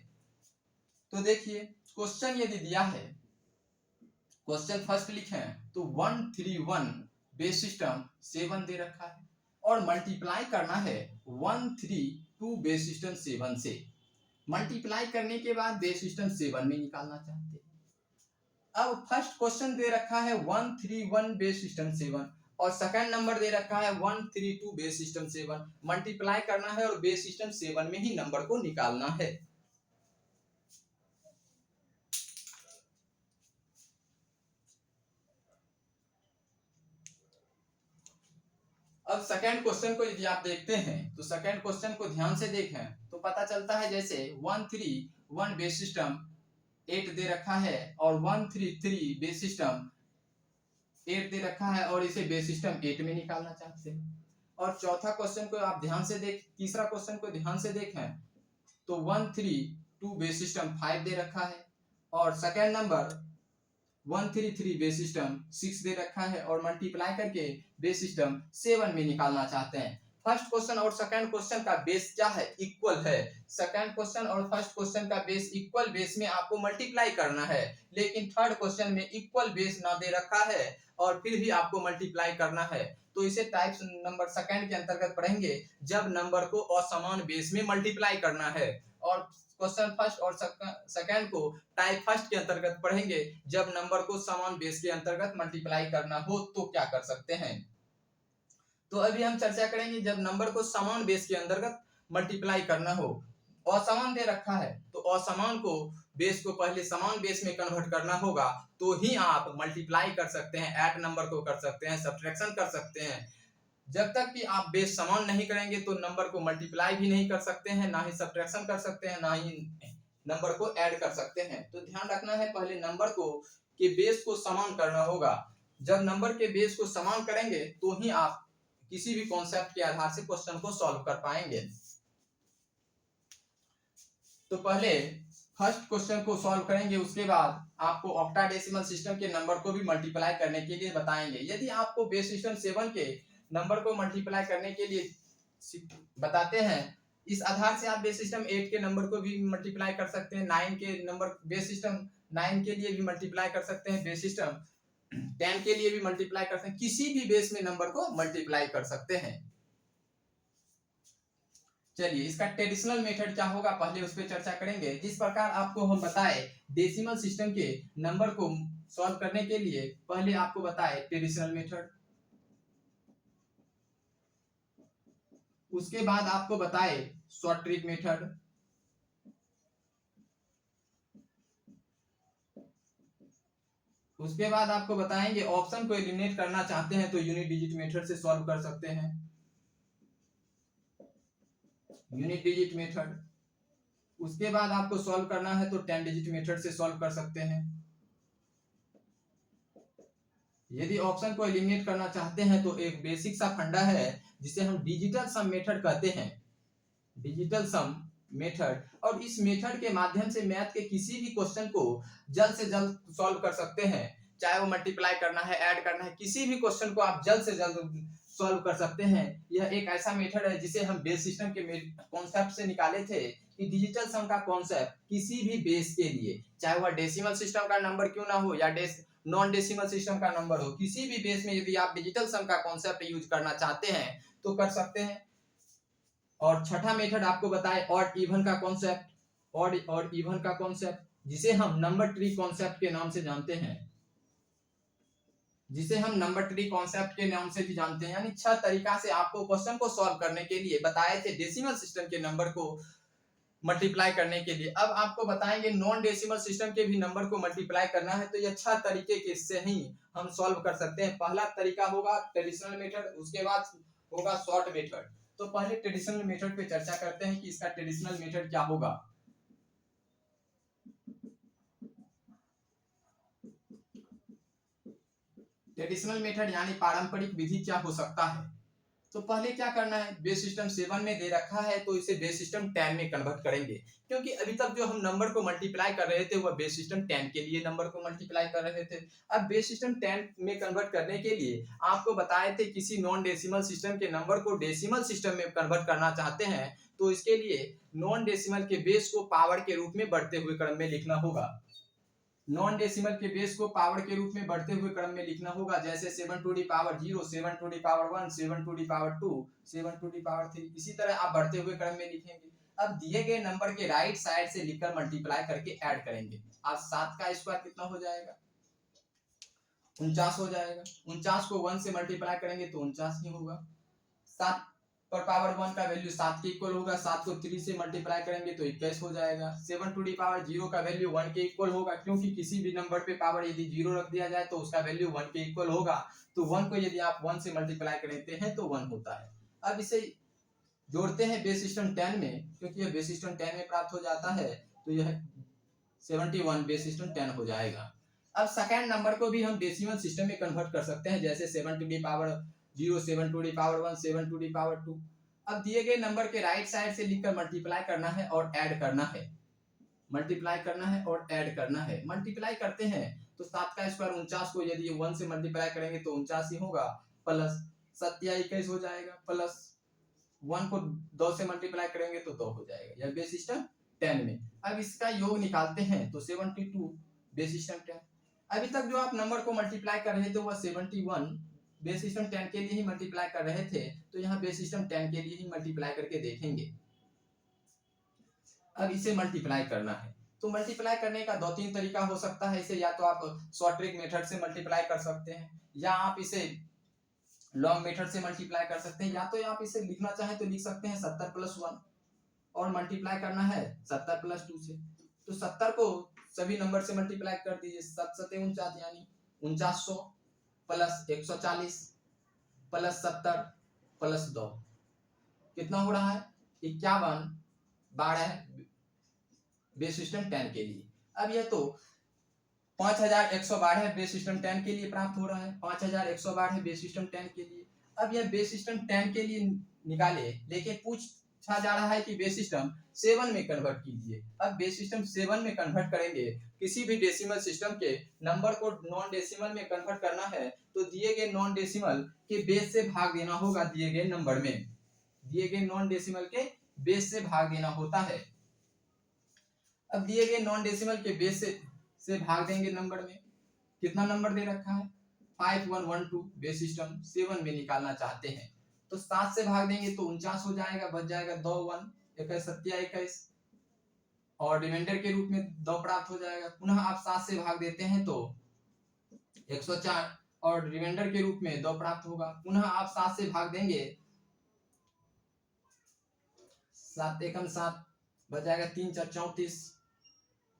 Speaker 1: तो देखिए क्वेश्चन यदि दिया है, क्वेश्चन फर्स्ट लिखे तो 131 बेस सिस्टम 7 दे रखा है और मल्टीप्लाई करना है 132 बेस सिस्टम 7 से। मल्टीप्लाई करने के बाद बेस सिस्टम 7 में निकालना चाहते हैं। अब फर्स्ट क्वेश्चन दे रखा है 131 बेस सिस्टम 7 और सेकंड नंबर दे रखा है 132 बेस सिस्टम 7। मल्टीप्लाई करना है और बेस सिस्टम 7 में ही नंबर को निकालना है। अब सेकंड क्वेश्चन को यदि आप देखते हैं तो सेकंड क्वेश्चन को ध्यान से देखें तो पता चलता है जैसे 131 बेस सिस्टम 8 दे रखा है और 133 बेस सिस्टम 8 दे रखा है और इसे बेस सिस्टम 8 में निकालना चाहते हैं। और चौथा क्वेश्चन को आप ध्यान से तीसरा क्वेश्चन को ध्यान से देखें तो 132 बेस सिस्टम 5 दे रखा है और सेकंड नंबर 133 बेस सिस्टम 6 दे रखा है और मल्टीप्लाई करके बेस सिस्टम 7 में निकालना चाहते हैं। फर्स्ट क्वेश्चन और सेकंड क्वेश्चन का बेस क्या है, इक्वल है। सेकंड क्वेश्चन और फर्स्ट क्वेश्चन का बेस इक्वल बेस में आपको मल्टीप्लाई करना है, लेकिन थर्ड क्वेश्चन में इक्वल बेस ना दे रखा है और फिर भी आपको मल्टीप्लाई करना है, तो इसे टाइप्स नंबर सेकंड के अंतर्गत पढ़ेंगे जब नंबर को असमान बेस में मल्टीप्लाई करना है। और क्वेश्चन फर्स्ट और सेकंड को टाइप फर्स्ट के अंतर्गत पढ़ेंगे जब नंबर को समान बेस के अंतर्गत मल्टीप्लाई करना हो तो क्या कर सकते हैं। तो अभी हम चर्चा करेंगे जब नंबर को समान बेस के अंतर्गत मल्टीप्लाई करना हो। असमान दे रखा है तो असमान को बेस को पहले समान बेस में कन्वर्ट करना होगा, तो ही आप मल्टीप्लाई कर सकते हैं, ऐड नंबर को कर सकते हैं, सब्ट्रैक्शन कर सकते हैं। जब तक कि आप बेस समान नहीं करेंगे तो नंबर को मल्टीप्लाई भी नहीं कर सकते हैं, ना ही सब्ट्रैक्शन कर सकते हैं, ना ही नंबर को ऐड कर सकते हैं। तो ध्यान रखना है पहले नंबर को के बेस को समान करना होगा। जब नंबर के बेस को समान करेंगे तो ही आप किसी भी कॉन्सेप्ट के आधार से क्वेश्चन को सॉल्व कर पाएंगे। तो पहले फर्स्ट क्वेश्चन को सॉल्व करेंगे, उसके बाद आपको ऑक्टाडेसिमल सिस्टम के नंबर को भी मल्टीप्लाई करने के लिए बताएंगे। यदि आपको बेस सिस्टम 7 के नंबर को मल्टीप्लाई करने के लिए बताते हैं, इस आधार से आप बेस सिस्टम 8 के नंबर को भी मल्टीप्लाई कर सकते हैं, 9 के नंबर बेस सिस्टम 9 के लिए भी मल्टीप्लाई कर सकते हैं, बेस सिस्टम 10 के लिए भी मल्टीप्लाई कर सकते हैं, किसी भी बेस में नंबर को मल्टीप्लाई कर सकते हैं। चलिए इसका ट्रेडिशनल मेथड क्या होगा पहले उस पर चर्चा करेंगे। जिस प्रकार आपको हम बताए डेसिमल सिस्टम के नंबर को सॉल्व करने के लिए पहले आपको बताए ट्रेडिशनल मेथड, उसके बाद आपको बताए शॉर्ट ट्रिक मेथड, उसके बाद आपको बताएंगे ऑप्शन को एलिमिनेट करना चाहते हैं तो यूनिट डिजिट मेथड से सॉल्व कर सकते हैं, यूनिट डिजिट मेथड। उसके बाद आपको सॉल्व करना है तो 10 डिजिट मेथड से सॉल्व कर सकते हैं। यदि ऑप्शन को एलिमिनेट करना चाहते हैं तो एक बेसिक सा फंडा है जिसे हम डिजिटल सम मेथड कहते हैं, डिजिटल सम मेथड। और इस मेथड के माध्यम से मैथ के किसी भी क्वेश्चन को जल्द से जल्द सॉल्व कर सकते हैं, चाहे वो मल्टीप्लाई करना है, ऐड करना है, किसी भी क्वेश्चन को आप जल्द से जल्द सॉल्व कर सकते हैं। यह एक ऐसा मेथड है जिसे हम बेस सिस्टम के कॉन्सेप्ट से निकाले थे कि डिजिटल सम का कॉन्सेप्ट किसी भी बेस के लिए, चाहे वह डेसिमल सिस्टम का नंबर क्यों ना हो या नॉन डेसिमल सिस्टम का नंबर हो, किसी भी बेस में यदि आप डिजिटल सम का कॉन्सेप्ट यूज करना चाहते हैं तो कर सकते हैं। और छठा मेथड आपको बताए ऑड इवन का कॉन्सेप्ट, ऑड और इवन का कॉन्सेप्ट जिसे हम नंबर ट्री कॉन्सेप्ट के नाम से जानते हैं, जिसे हम नंबर ट्री कॉन्सेप्ट के नाम से भी जानते हैं। यानी 6 तरीका से आपको क्वेश्चन को सॉल्व करने के लिए बताए थे डेसिमल सिस्टम के नंबर को मल्टीप्लाई करने के लिए। अब आपको बताएंगे नॉन डेसिमल सिस्टम के भी नंबर को मल्टीप्लाई करना है तो यह 6 तरीके के से ही हम सॉल्व कर सकते हैं। पहला तरीका होगा ट्रेडिशनल मेथड, उसके बाद होगा शॉर्ट मेथड। तो पहले ट्रेडिशनल मेथड पे चर्चा करते हैं कि इसका ट्रेडिशनल मेथड क्या होगा। ट्रेडिशनल मेथड यानी पारंपरिक विधि क्या हो सकता है। तो पहले क्या करना है, बेस सिस्टम 7 में दे रखा है तो इसे बेस सिस्टम 10 में कन्वर्ट करेंगे, क्योंकि अभी तक जो हम नंबर को मल्टीप्लाई कर रहे थे वह बेस सिस्टम 10 के लिए नंबर को मल्टीप्लाई कर रहे थे। अब बेस सिस्टम 10 में कन्वर्ट करने के लिए आपको बताए थे किसी नॉन डेसिमल सिस्टम के नंबर को डेसिमल सिस्टम में कन्वर्ट करना चाहते हैं तो इसके लिए नॉन डेसिमल के बेस को पावर के रूप में बढ़ते हुए क्रम में लिखना होगा। नॉन डेसिमल के बेस को पावर के रूप में बढ़ते हुए क्रम में लिखना होगा, जैसे 7 to the power 0, 7 to the power 1, 7 to the power 2, 7 to the power 3, इसी तरह आप बढ़ते हुए क्रम में लिखेंगे। अब दिए गए नंबर के राइट साइड से लिखकर मल्टीप्लाई करके ऐड करेंगे। आज 7 का स्क्वायर कितना हो जाएगा, 49 हो जाएगा। 49 को 1 से मल्टीप्लाई करेंगे तो 49 ही होगा। 7 पर पावर 1 का वैल्यू 7 के इक्वल होगा, 7 को 3 से मल्टीप्लाई करेंगे तो 21 हो जाएगा। 7 टू दी पावर 0 का वैल्यू 1 के इक्वल होगा, क्योंकि किसी भी नंबर पे पावर यदि 0 रख दिया जाए तो उसका वैल्यू 1 के इक्वल होगा। तो 1 को यदि आप 1 से मल्टीप्लाई करते हैं तो 1 होता है। अब इसे जोड़ते हैं बेस सिस्टम 10 में, क्योंकि यह बेस सिस्टम 10 में प्राप्त हो जाता है तो यह 71 बेस सिस्टम 10 हो जाएगा। अब सेकंड नंबर को भी हम डेसिमल सिस्टम में कन्वर्ट कर सकते हैं, जैसे 7 to the power 0, 7 to the power 1, 7 to the power 2। अब दिए गए नंबर के राइट साइड से लिखकर मल्टीप्लाई करना है और ऐड करना है, मल्टीप्लाई करना है और ऐड करना है। मल्टीप्लाई करते हैं तो 7 का स्क्वायर 49 को यदि 1 से मल्टीप्लाई करेंगे तो 49 ही होगा, प्लस 7 या 21 हो जाएगा, प्लस 1 को 2 से मल्टीप्लाई करेंगे तो 2 हो जाएगा, यह बेस सिस्टम 10 में। अब इसका योग निकालते हैं तो 72 बेस सिस्टम 10। अभी तक जो आप नंबर को मल्टीप्लाई कर रहे थे वह 71 बेस सिस्टम 10 के लिए ही मल्टीप्लाई कर रहे थे, तो यहाँ बेस सिस्टम 10 के लिए ही मल्टीप्लाई करके देखेंगे। अब इसे मल्टीप्लाई करना है, तो मल्टीप्लाई करने का 2-3 तरीका हो सकता है। इसे या तो आप शॉर्ट ट्रिक मेथड से मल्टीप्लाई कर सकते हैं, या आप इसे लॉन्ग मेथड से मल्टीप्लाई कर सकते हैं, या तो आप इसे लिखना चाहें तो लिख सकते हैं 70 + 1 और मल्टीप्लाई करना है 70 + 2 से। तो 70 को सभी नंबर से मल्टीप्लाई कर दीजिए, 7 7 49 यानी 4900 प्लस 140 प्लस 70 प्लस 2 कितना हो रहा है 51 12 बेस सिस्टम 10 के लिए। अब यह तो 5112 बेस सिस्टम 10 के लिए प्राप्त हो रहा है, 5112 बेस सिस्टम 10 के लिए। अब यह बेस सिस्टम 10 के लिए निकाले, लेकिन पूछा जा रहा है कि बेस सिस्टम 7 में कन्वर्ट कीजिए। अब बेस सिस्टम 7 में कन्वर्ट करेंगे, किसी भी डेसिमल सिस्टम के नंबर को नॉन डेसिमल में कन्वर्ट करना है तो दिए गए नॉन डेसिमल के बेस से भाग देना होगा दिए गए नंबर में, दिए गए नॉन डेसिमल के बेस से भाग देना होता है। अब दिए गए नॉन डेसिमल के बेस से भाग देंगे नंबर में, कितना नंबर दे रखा है 5112 बेस सिस्टम 7 में निकालना चाहते हैं, तो 7 से भाग देंगे तो 49 हो जाएगा, बच जाएगा 2 1 21 7 21 और रिमाइंडर के रूप में 2 प्राप्त हो जाएगा। पुनः आप 7 से भाग देते हैं तो 104 और रिमाइंडर के रूप में 2 प्राप्त होगा। पुनः आप 7 से भाग देंगे, 7 एकम 7 बच जाएगा, 3 4 34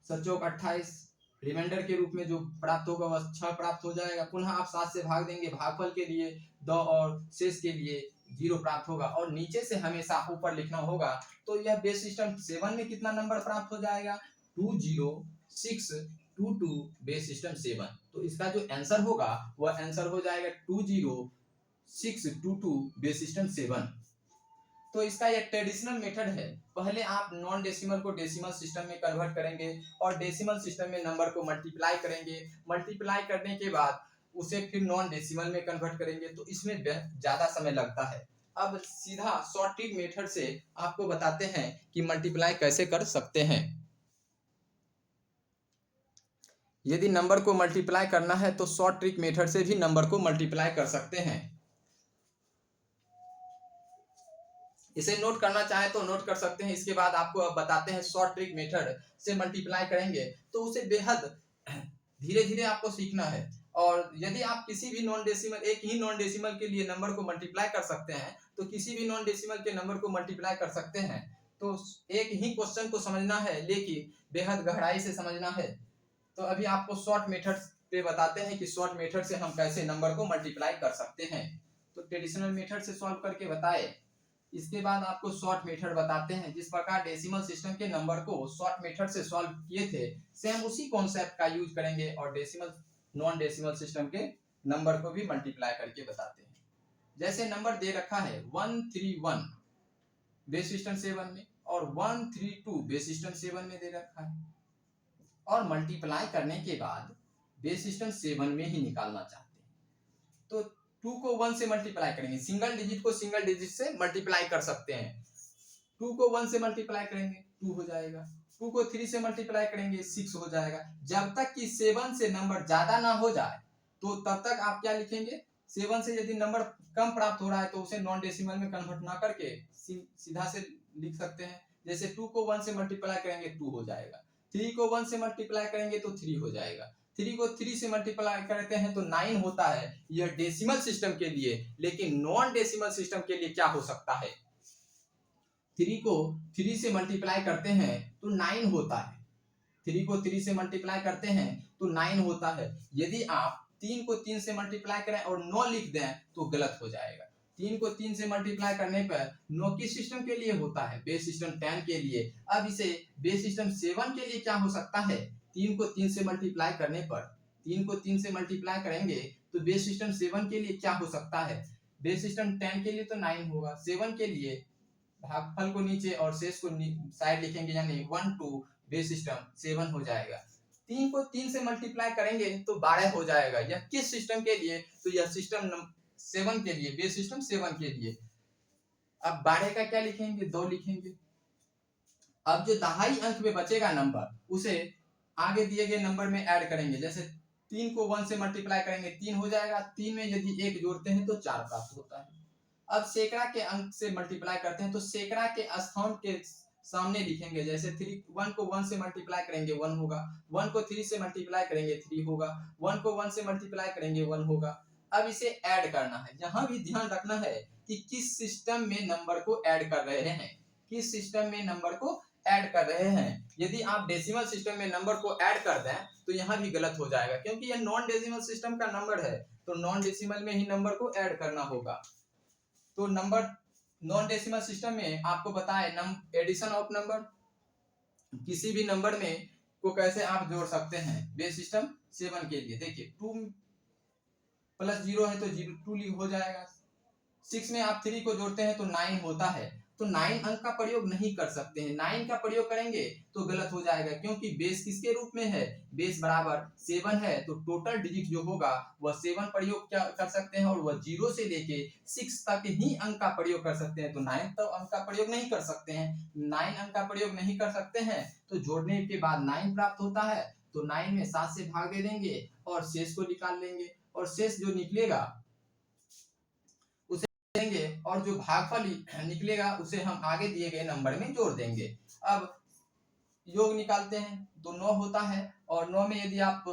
Speaker 1: 7 चौक 28 रिमाइंडर के रूप में जो प्राप्त होगा वह 6 प्राप्त हो जाएगा। पुनः आप 7 से भाग देंगे, भागफल के लिए 2 और शेष के लिए 0 प्राप्त होगा और नीचे से हमेशा ऊपर लिखना होगा। तो यह बेस सिस्टम 7 में कितना नंबर प्राप्त हो जाएगा 20622 बेस सिस्टम 7। तो इसका जो आंसर होगा वह आंसर हो जाएगा 20622 बेस सिस्टम 7। तो इसका एक ट्रेडिशनल मेथड है, पहले आप नॉन डेसिमल को डेसिमल सिस्टम में कन्वर्ट करेंगे और डेसिमल सिस्टम में नंबर को मल्टीप्लाई करेंगे, मल्टीप्लाई करने के बाद उसे फिर नॉन डेसिमल में कन्वर्ट करेंगे, तो इसमें ज्यादा समय लगता है। अब सीधा शॉर्ट ट्रिक मेथड से आपको बताते हैं कि मल्टीप्लाई कैसे कर सकते हैं। यदि नंबर को मल्टीप्लाई करना है तो शॉर्ट ट्रिक मेथड से भी नंबर को मल्टीप्लाई कर सकते हैं। इसे नोट करना चाहे तो नोट कर सकते हैं। इसके बाद आपको अब बताते हैं शॉर्ट ट्रिक मेथड से मल्टीप्लाई करेंगे तो उसे बेहद धीरे धीरे आपको सीखना है। और यदि आप किसी भी नॉन डेसिमल, एक ही नॉन डेसिमल के लिए नंबर को मल्टीप्लाई कर सकते हैं तो किसी भी नॉन डेसिमल के नंबर को मल्टीप्लाई कर सकते हैं। तो एक ही क्वेश्चन को समझना है लेकिन बेहद गहराई से समझना है। तो अभी आपको शॉर्ट मेथड पे बताते हैं कि शॉर्ट मेथड से हम कैसे नंबर को मल्टीप्लाई कर सकते हैं। तो ट्रेडिशनल मेथड से सॉल्व करके बताए, इसके बाद आपको शॉर्ट मेथड बताते हैं। जिस प्रकार डेसिमल सिस्टम के नंबर को शॉर्ट मेथड से सॉल्व किए थे, सेम उसी कॉन्सेप्ट का यूज करेंगे और डेसिमल नॉन डेसिमल सिस्टम के नंबर को भी मल्टीप्लाई करके बताते हैं। जैसे नंबर दे रखा है 131 बेस सिस्टम 7 में और 132 बेस सिस्टम 7 में दे रखा है, और मल्टीप्लाई करने के बाद बेस सिस्टम 7 में ही निकालना चाहते हैं। तो 2 को 1 से मल्टीप्लाई करेंगे, सिंगल डिजिट को सिंगल डिजिट से मल्टीप्लाई कर सकते हैं। 2 को 1 से मल्टीप्लाई करेंगे 2 हो जाएगा, 2 को 3 से मल्टीप्लाई करेंगे 6 हो जाएगा। जब तक कि 7 से नंबर ज्यादा ना हो जाए तो तब तक आप क्या लिखेंगे, 7 से यदि नंबर कम प्राप्त हो रहा है तो उसे नॉन डेसिमल में कन्वर्ट ना करके सीधा से लिख सकते हैं। जैसे 2 को 1 से मल्टीप्लाई करेंगे 2 हो जाएगा, 3 को 1 से मल्टीप्लाई करेंगे तो 3 हो जाएगा, 3 को 3 से मल्टीप्लाई करते हैं तो 9 होता है। यह डेसिमल सिस्टम के लिए, लेकिन नॉन डेसिमल सिस्टम के लिए क्या हो सकता है, 3 को 3 से मल्टीप्लाई करते हैं तो 9 होता है, 3 को 3 से मल्टीप्लाई करते हैं तो 9 होता है। यदि आप 3 को 3 से मल्टीप्लाई करें और 9 लिख दें तो गलत हो जाएगा। 3 को 3 से मल्टीप्लाई करने पर 9 किस सिस्टम के लिए होता है, बेस सिस्टम 10 के लिए। अब इसे बेस सिस्टम 7 के लिए क्या हो सकता है, 3 को 3 से मल्टीप्लाई करने पर, 3 को 3 से मल्टीप्लाई करेंगे तो बेस सिस्टम 7 के लिए क्या हो सकता है, बेस सिस्टम 10 के लिए तो 9 होगा, 7 के लिए भागफल को नीचे और शेष को साइड लिखेंगे, यानी 1 2 बेस सिस्टम 7 हो जाएगा। 3 को 3 से मल्टीप्लाई करेंगे तो 12 हो जाएगा। यह किस सिस्टम के लिए, तो यह सिस्टम 7 के लिए, बेस सिस्टम 7 के लिए। अब 12 का क्या लिखेंगे, 2 लिखेंगे। अब जो दहाई अंक में बचेगा नंबर, उसे आगे दिए गए नंबर में ऐड करेंगे। जैसे 3 को 1 से मल्टीप्लाई करेंगे 3 हो जाएगा, 3 में यदि 1 जोड़ते हैं तो 4 प्राप्त होता है। अब सैकड़ा के अंक से मल्टीप्लाई करते हैं तो सैकड़ा के स्थान के सामने लिखेंगे। जैसे 1 को 1 से मल्टीप्लाई करेंगे 1 होगा, 1 को 3 से मल्टीप्लाई करेंगे 3 होगा, 1 को 1 से मल्टीप्लाई करेंगे 1 होगा। अब इसे ऐड करना है। यहाँ भी ध्यान रखना है कि किस सिस्टम में नंबर को ऐड कर रहे हैं, किस सिस्टम में नंबर को ऐड कर रहे हैं। यदि आप डेसिमल सिस्टम में नंबर को ऐड कर दें तो यहाँ भी गलत हो जाएगा, क्योंकि यह नॉन डेसिमल सिस्टम का नंबर है, तो नॉन डेसिमल में ही नंबर को ऐड करना होगा। तो नंबर नॉन डेसिमल सिस्टम में आपको बताए एडिशन ऑफ नंबर, किसी भी नंबर में को कैसे आप जोड़ सकते हैं। बेस सिस्टम 7 के लिए देखिए 2 + 0 है तो 2 हो जाएगा। 6 में आप 3 को जोड़ते हैं तो 9 होता है, तो 9 अंक का प्रयोग नहीं कर सकते हैं। 9 का प्रयोग करेंगे तो गलत हो जाएगा, क्योंकि बेस किसके रूप में है, बेस बराबर 7 है, तो टोटल डिजिट जो होगा वह 7 प्रयोग क्या कर सकते हैं, और वह 0 से लेके 6 तक ही अंक का प्रयोग कर सकते हैं। तो 9 तो अंक का प्रयोग नहीं कर सकते हैं। 9 अंक का प्रयोग नहीं कर सकते हैं तो जोड़ने के बाद 9 प्राप्त होता है, तो 9 में 7 से भाग दे देंगे और शेष को निकाल लेंगे, और शेष जो निकलेगा देंगे, और जो भागफल निकलेगा उसे हम आगे दिए गए नंबर में जोड़ देंगे। अब योग निकालते हैं तो 9 होता है, और 9 में यदि आप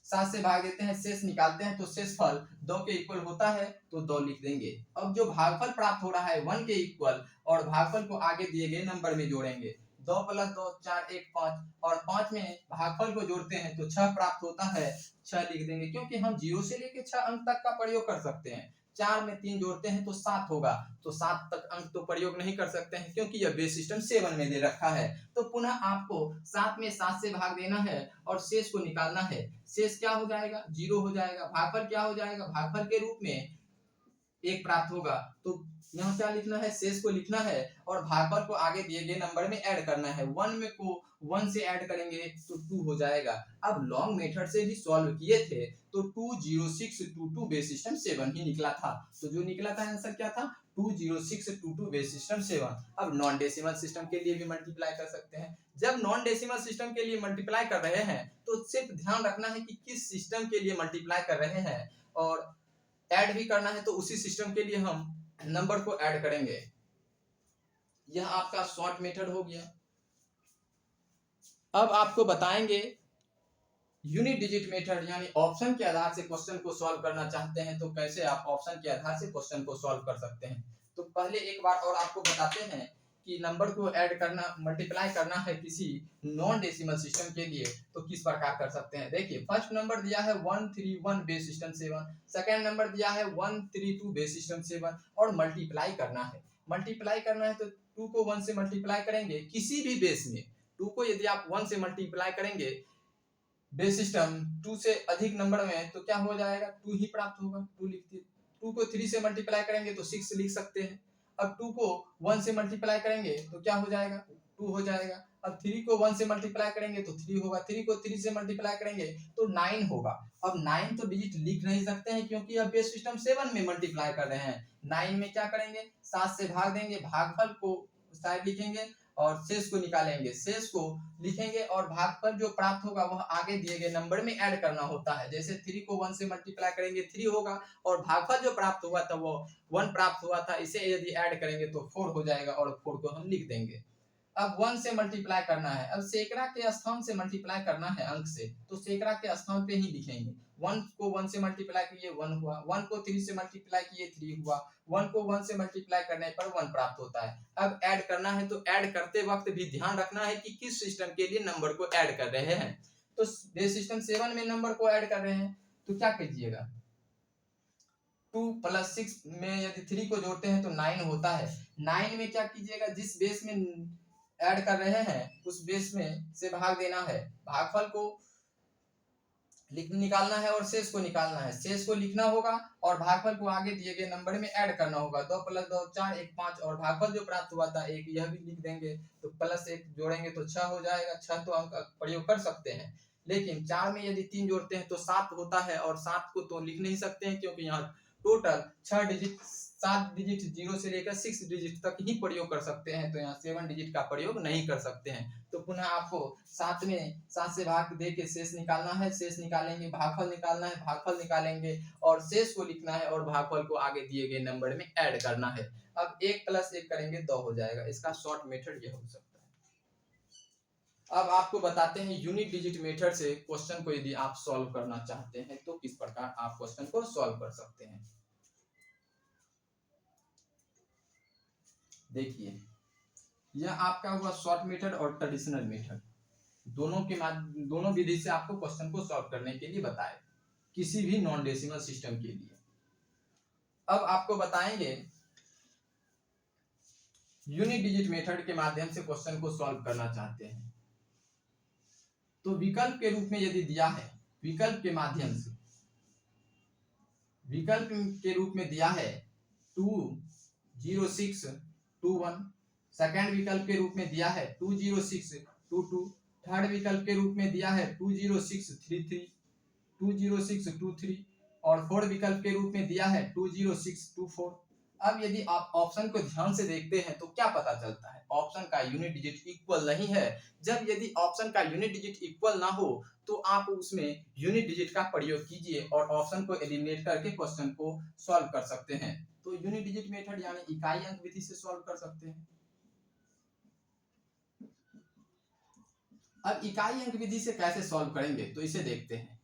Speaker 1: 7 से भाग देते हैं, शेष निकालते हैं तो शेषफल 2 के इक्वल होता है, तो 2 लिख देंगे। अब जो भागफल प्राप्त हो रहा है 1 के इक्वल, और भागफल को आगे दिए गए नंबर में जोड़ेंगे। 2 + 2 4 1 5, और 5 में भागफल को जोड़ते हैं तो 6 प्राप्त होता है, 6 लिख देंगे, क्योंकि हम 0 से लेके 6 अंक तक का प्रयोग कर सकते हैं। 4 में 3 जोड़ते हैं तो 7 होगा, तो 7 तक अंक तो प्रयोग नहीं कर सकते हैं, क्योंकि यह बेस सिस्टम 7 में दे रखा है। तो पुनः आपको 7 में 7 से भाग देना है और शेष को निकालना है। शेष क्या हो जाएगा, 0 हो जाएगा। भागफल क्या हो जाएगा, भागफल के रूप में 1 प्राप्त होगा। तो यहाँ क्या लिखना है, शेष को लिखना है, और भागफल को आगे दिए गए नंबर में ऐड करना है। 1 में को 1 से ऐड करेंगे तो 2 हो जाएगा। अब लॉन्ग मेथड से भी सॉल्व किए थे तो 20622 बेस सिस्टम 7 ही निकला था। तो जो निकला था आंसर क्या था, 20622 बेस सिस्टम 7। अब नॉन डेसिमल सिस्टम के लिए भी मल्टीप्लाई कर सकते हैं। जब नॉन डेसिमल सिस्टम के लिए मल्टीप्लाई कर रहे हैं तो सिर्फ ध्यान रखना है कि किस सिस्टम के लिए मल्टीप्लाई कर रहे हैं, और ऐड भी करना है तो उसी सिस्टम के लिए हम नंबर को ऐड करेंगे। यह आपका शॉर्ट मेथड हो गया। अब आपको बताएंगे यूनिट डिजिट मेथड, यानी ऑप्शन के आधार से क्वेश्चन को सॉल्व करना चाहते हैं तो कैसे आप ऑप्शन के आधार से क्वेश्चन को सॉल्व कर सकते हैं। तो पहले एक बार और आपको बताते हैं कि नंबर को ऐड करना, मल्टीप्लाई करना है किसी नॉन डेसिमल सिस्टम के लिए तो किस प्रकार कर सकते हैं। देखिए फर्स्ट नंबर दिया है 131 बेस सिस्टम 7, सेकंड नंबर दिया है 132 बेस सिस्टम 7, और मल्टीप्लाई करना है। मल्टीप्लाई करना है तो 2 को 1 से मल्टीप्लाई करेंगे किसी भी बेस में। 2 को यदि आप 1 से मल्टीप्लाई करेंगे बेस सिस्टम 2 से अधिक नंबर में तो क्या हो जाएगा, 2 ही प्राप्त होगा, 2 लिखते। 2 को 3 से मल्टीप्लाई करेंगे तो 6 लिख सकते हैं। अब 2 को 1 से मल्टीप्लाई करेंगे तो क्या हो जाएगा, 2 हो जाएगा। अब 3 को 1 से मल्टीप्लाई करेंगे तो 3 होगा, 3 को 3 से मल्टीप्लाई करेंगे तो 9 होगा। अब 9 तो डिजिट लिख नहीं सकते हैं, क्योंकि अब बेस सिस्टम 7 में मल्टीप्लाई कर रहे हैं। 9 में क्या करेंगे, 7 से भाग देंगे, भागफल को साइड लिखेंगे और शेष को निकालेंगे, शेष को लिखेंगे, और भागफल जो प्राप्त होगा वह आगे दिए गए नंबर में ऐड करना होता है। जैसे 3 को 1 से मल्टीप्लाई करेंगे 3 होगा, और भागफल जो प्राप्त हुआ था वो 1 प्राप्त हुआ था, इसे यदि ऐड करेंगे तो 4 हो जाएगा, और 4 को हम लिख देंगे। अब 1 से मल्टीप्लाई करना है। अब सैकड़ा के स्थान से मल्टीप्लाई करना है अंक से, तो सैकड़ा के स्थान पे ही लिखेंगे। 1 को 1 से मल्टीप्लाई किए 1 हुआ, 1 को 3 से मल्टीप्लाई किए 3 हुआ, 1 को 1 से मल्टीप्लाई करने पर 1 प्राप्त होता है। अब ऐड करना है तो ऐड करते वक्त भी ध्यान रखना है कि किस सिस्टम के लिए नंबर को ऐड कर रहे हैं। तो बेस सिस्टम 7 में नंबर को ऐड कर रहे हैं तो क्या कीजिएगा, 2 + 6 में यदि 3 को जोड़ते हैं तो 9 होता है। 9 में क्या कीजिएगा, जिस बेस में ऐड कर रहे हैं उस बेस में से भाग देना है, भागफल को निकालना है और शेष को निकालना है। शेष को लिखना होगा और भागफल को आगे दिए गए नंबर में ऐड करना होगा। 2 + 2 4 1 5, और भागफल जो प्राप्त हुआ था 1, यह भी लिख देंगे। तो +1 जोड़ेंगे तो 6 हो जाएगा। 6 तो अंक प्रयोग कर सकते हैं, लेकिन 4 में यदि 3 जोड़ते हैं तो 7 होता है, और 7 को तो लिख नहीं सकते हैं, क्योंकि यहाँ टोटल 6 डिजिट 7 डिजिट 0 से लेकर 6 डिजिट तक ही प्रयोग कर सकते हैं, तो यहाँ 7 डिजिट का प्रयोग नहीं कर सकते हैं। तो पुनः आपको 7 से भाग दे के शेष निकालना है, शेष निकालेंगे, भागफल निकालना है, भागफल निकालेंगे और शेष को लिखना है और भागफल को आगे दिए गए नंबर में ऐड करना है। अब 1 + 1 करेंगे 2 हो जाएगा। इसका शॉर्ट मेथड यह हो सकता है। अब आपको बताते हैं यूनिट डिजिट मेथड से क्वेश्चन को यदि आप सॉल्व करना चाहते हैं तो किस प्रकार आप क्वेश्चन को सॉल्व कर सकते हैं। देखिए, यह आपका हुआ शॉर्ट मेथड और ट्रेडिशनल मेथड, दोनों विधि से आपको क्वेश्चन को सॉल्व करने के लिए बताए, किसी भी नॉन डेसिमल सिस्टम के लिए। अब आपको बताएंगे यूनिट डिजिट मेथड के माध्यम से क्वेश्चन को सॉल्व करना चाहते हैं तो विकल्प के रूप में यदि दिया है, विकल्प के माध्यम से, विकल्प के रूप में दिया है 20621, सेकंड विकल्प के रूप में दिया है 20622, थर्ड विकल्प के रूप में दिया है 20633, 20623 और फोर्थ विकल्प के रूप में दिया है 20624। अब यदि आप ऑप्शन को ध्यान से देखते हैं तो क्या पता चलता है, ऑप्शन का यूनिट डिजिट इक्वल नहीं है। जब यदि ऑप्शन का यूनिट डिजिट इक्वल ना हो तो आप उसमें यूनिट डिजिट का प्रयोग कीजिए और ऑप्शन को एलिमिनेट करके क्वेश्चन को सॉल्व कर सकते हैं। तो यूनिट डिजिट मेथड यानी इकाई अंक विधि से सॉल्व कर सकते हैं। अब इकाई अंक विधि से कैसे सॉल्व करेंगे तो इसे देखते हैं।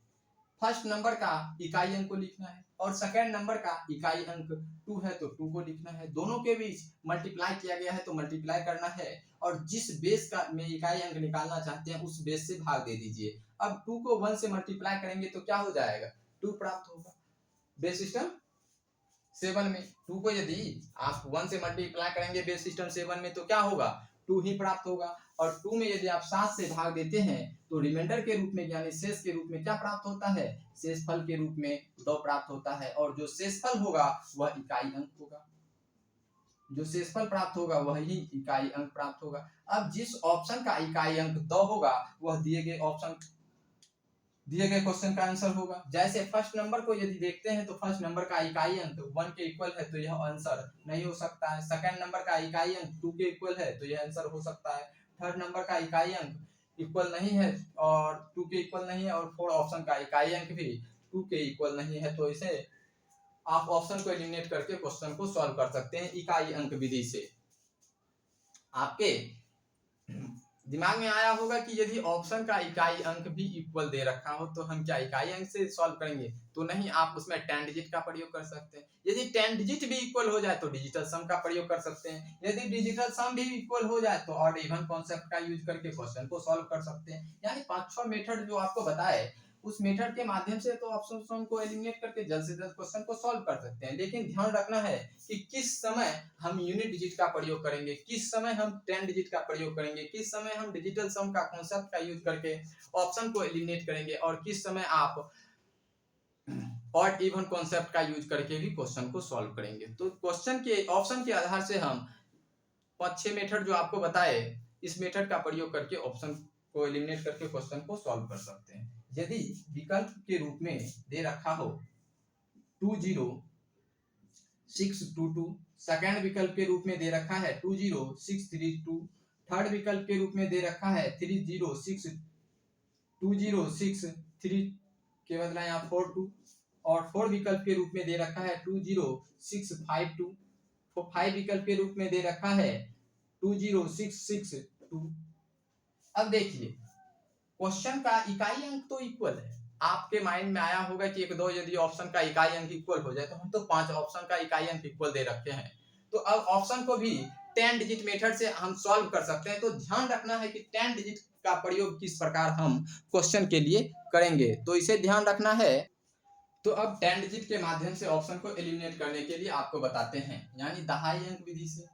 Speaker 1: फर्स्ट नंबर का इकाई अंक को लिखना है और सेकंड नंबर का इकाई अंक 2 है तो 2 को लिखना है। दोनों के बीच मल्टीप्लाई किया गया है तो मल्टीप्लाई करना है और जिस बेस का में इकाई अंक निकालना चाहते हैं उस बेस से भाग दे दीजिए। अब 2 को 1 से मल्टीप्लाई करेंगे तो क्या हो जाएगा, 2 प्राप्त होगा। बेस सिस्टम 7 में 2 को यदि आप 1 से मल्टीप्लाई करेंगे बेस सिस्टम 7 में तो क्या होगा, 2 ही प्राप्त होगा। और 2 में यदि आप 7 से भाग देते हैं तो रिमाइंडर के रूप में यानी शेष के रूप में क्या प्राप्त होता है, शेषफल के रूप में 2 प्राप्त होता है और जो शेषफल होगा वह इकाई अंक होगा। जो शेषफल प्राप्त होगा वही इकाई अंक प्राप्त होगा। अब जिस ऑप्शन का इकाई अंक 2 होगा वह दिए गए क्वेश्चन का आंसर होगा। जैसे फर्स्ट नंबर को यदि देखते हैं तो फर्स्ट नंबर का इकाई अंक 1 के इक्वल है तो यह आंसर नहीं हो सकता है। सेकंड नंबर का इकाई अंक 2 के इक्वल है तो यह आंसर हो सकता है। थर्ड नंबर का इकाई अंक इक्वल नहीं है और 2 के इक्वल नहीं है और फोर्थ ऑप्शन का इकाई अंक भी 2 के इक्वल नहीं है तो इसे आप ऑप्शन को एलिमिनेट करके क्वेश्चन को सॉल्व कर सकते हैं इकाई अंक विधि से। आपके दिमाग में आया होगा कि यदि ऑप्शन का इकाई अंक भी इक्वल दे रखा हो तो हम क्या इकाई अंक से सॉल्व करेंगे, तो नहीं, आप उसमें 10 डिजिट का प्रयोग कर सकते हैं। यदि 10 डिजिट भी इक्वल हो जाए तो डिजिटल सम का प्रयोग कर सकते हैं। यदि डिजिटल सम भी इक्वल हो जाए तो ऑड इवन कॉन्सेप्ट का यूज करके क्वेश्चन को सॉल्व कर सकते हैं। यानी 5-6 मेथड जो आपको बताए उस मेथड के माध्यम से तो ऑप्शन को एलिमिनेट करके जल्द से जल्द क्वेश्चन को सॉल्व कर सकते हैं। लेकिन ध्यान रखना है कि किस समय हम यूनिट डिजिट का प्रयोग करेंगे, किस समय हम 10 डिजिट का प्रयोग करेंगे, किस समय हम डिजिटल सम का कॉन्सेप्ट का यूज करके ऑप्शन को एलिमिनेट करेंगे और किस समय आप ऑड इवन कॉन्सेप्ट का यूज करके भी क्वेश्चन को सॉल्व करेंगे। तो क्वेश्चन के ऑप्शन के आधार से हम 5-6 मेथड जो आपको बताए इस मेथड का प्रयोग करके ऑप्शन को एलिमिनेट करके क्वेश्चन को सॉल्व कर सकते हैं। यदि विकल्प के रूप में दे रखा हो 20622, सेकंड विकल्प के रूप में दे रखा है 20632, थर्ड विकल्प के रूप में दे रखा है 206 के बदला यहाँ 42 और फोर्थ विकल्प के रूप में दे रखा है 20652, फाइव विकल्प के रूप में दे रखा है 20662। अब देखिए क्वेश्चन का इकाई अंक तो इक्वल है। आपके माइंड में आया होगा कि 1-2 यदि ऑप्शन का इकाई अंक इक्वल हो जाए तो हम तो 5 ऑप्शन का इकाई अंक इक्वल दे रखे हैं, तो अब ऑप्शन को भी 10 डिजिट मेथड से हम सॉल्व कर सकते हैं। तो ध्यान रखना है कि 10 डिजिट का प्रयोग किस प्रकार हम क्वेश्चन के लिए करेंगे, तो इसे ध्यान रखना है। तो अब 10 डिजिट के माध्यम से ऑप्शन को एलिमिनेट करने के लिए आपको बताते हैं, यानी दहाई अंक विधि से,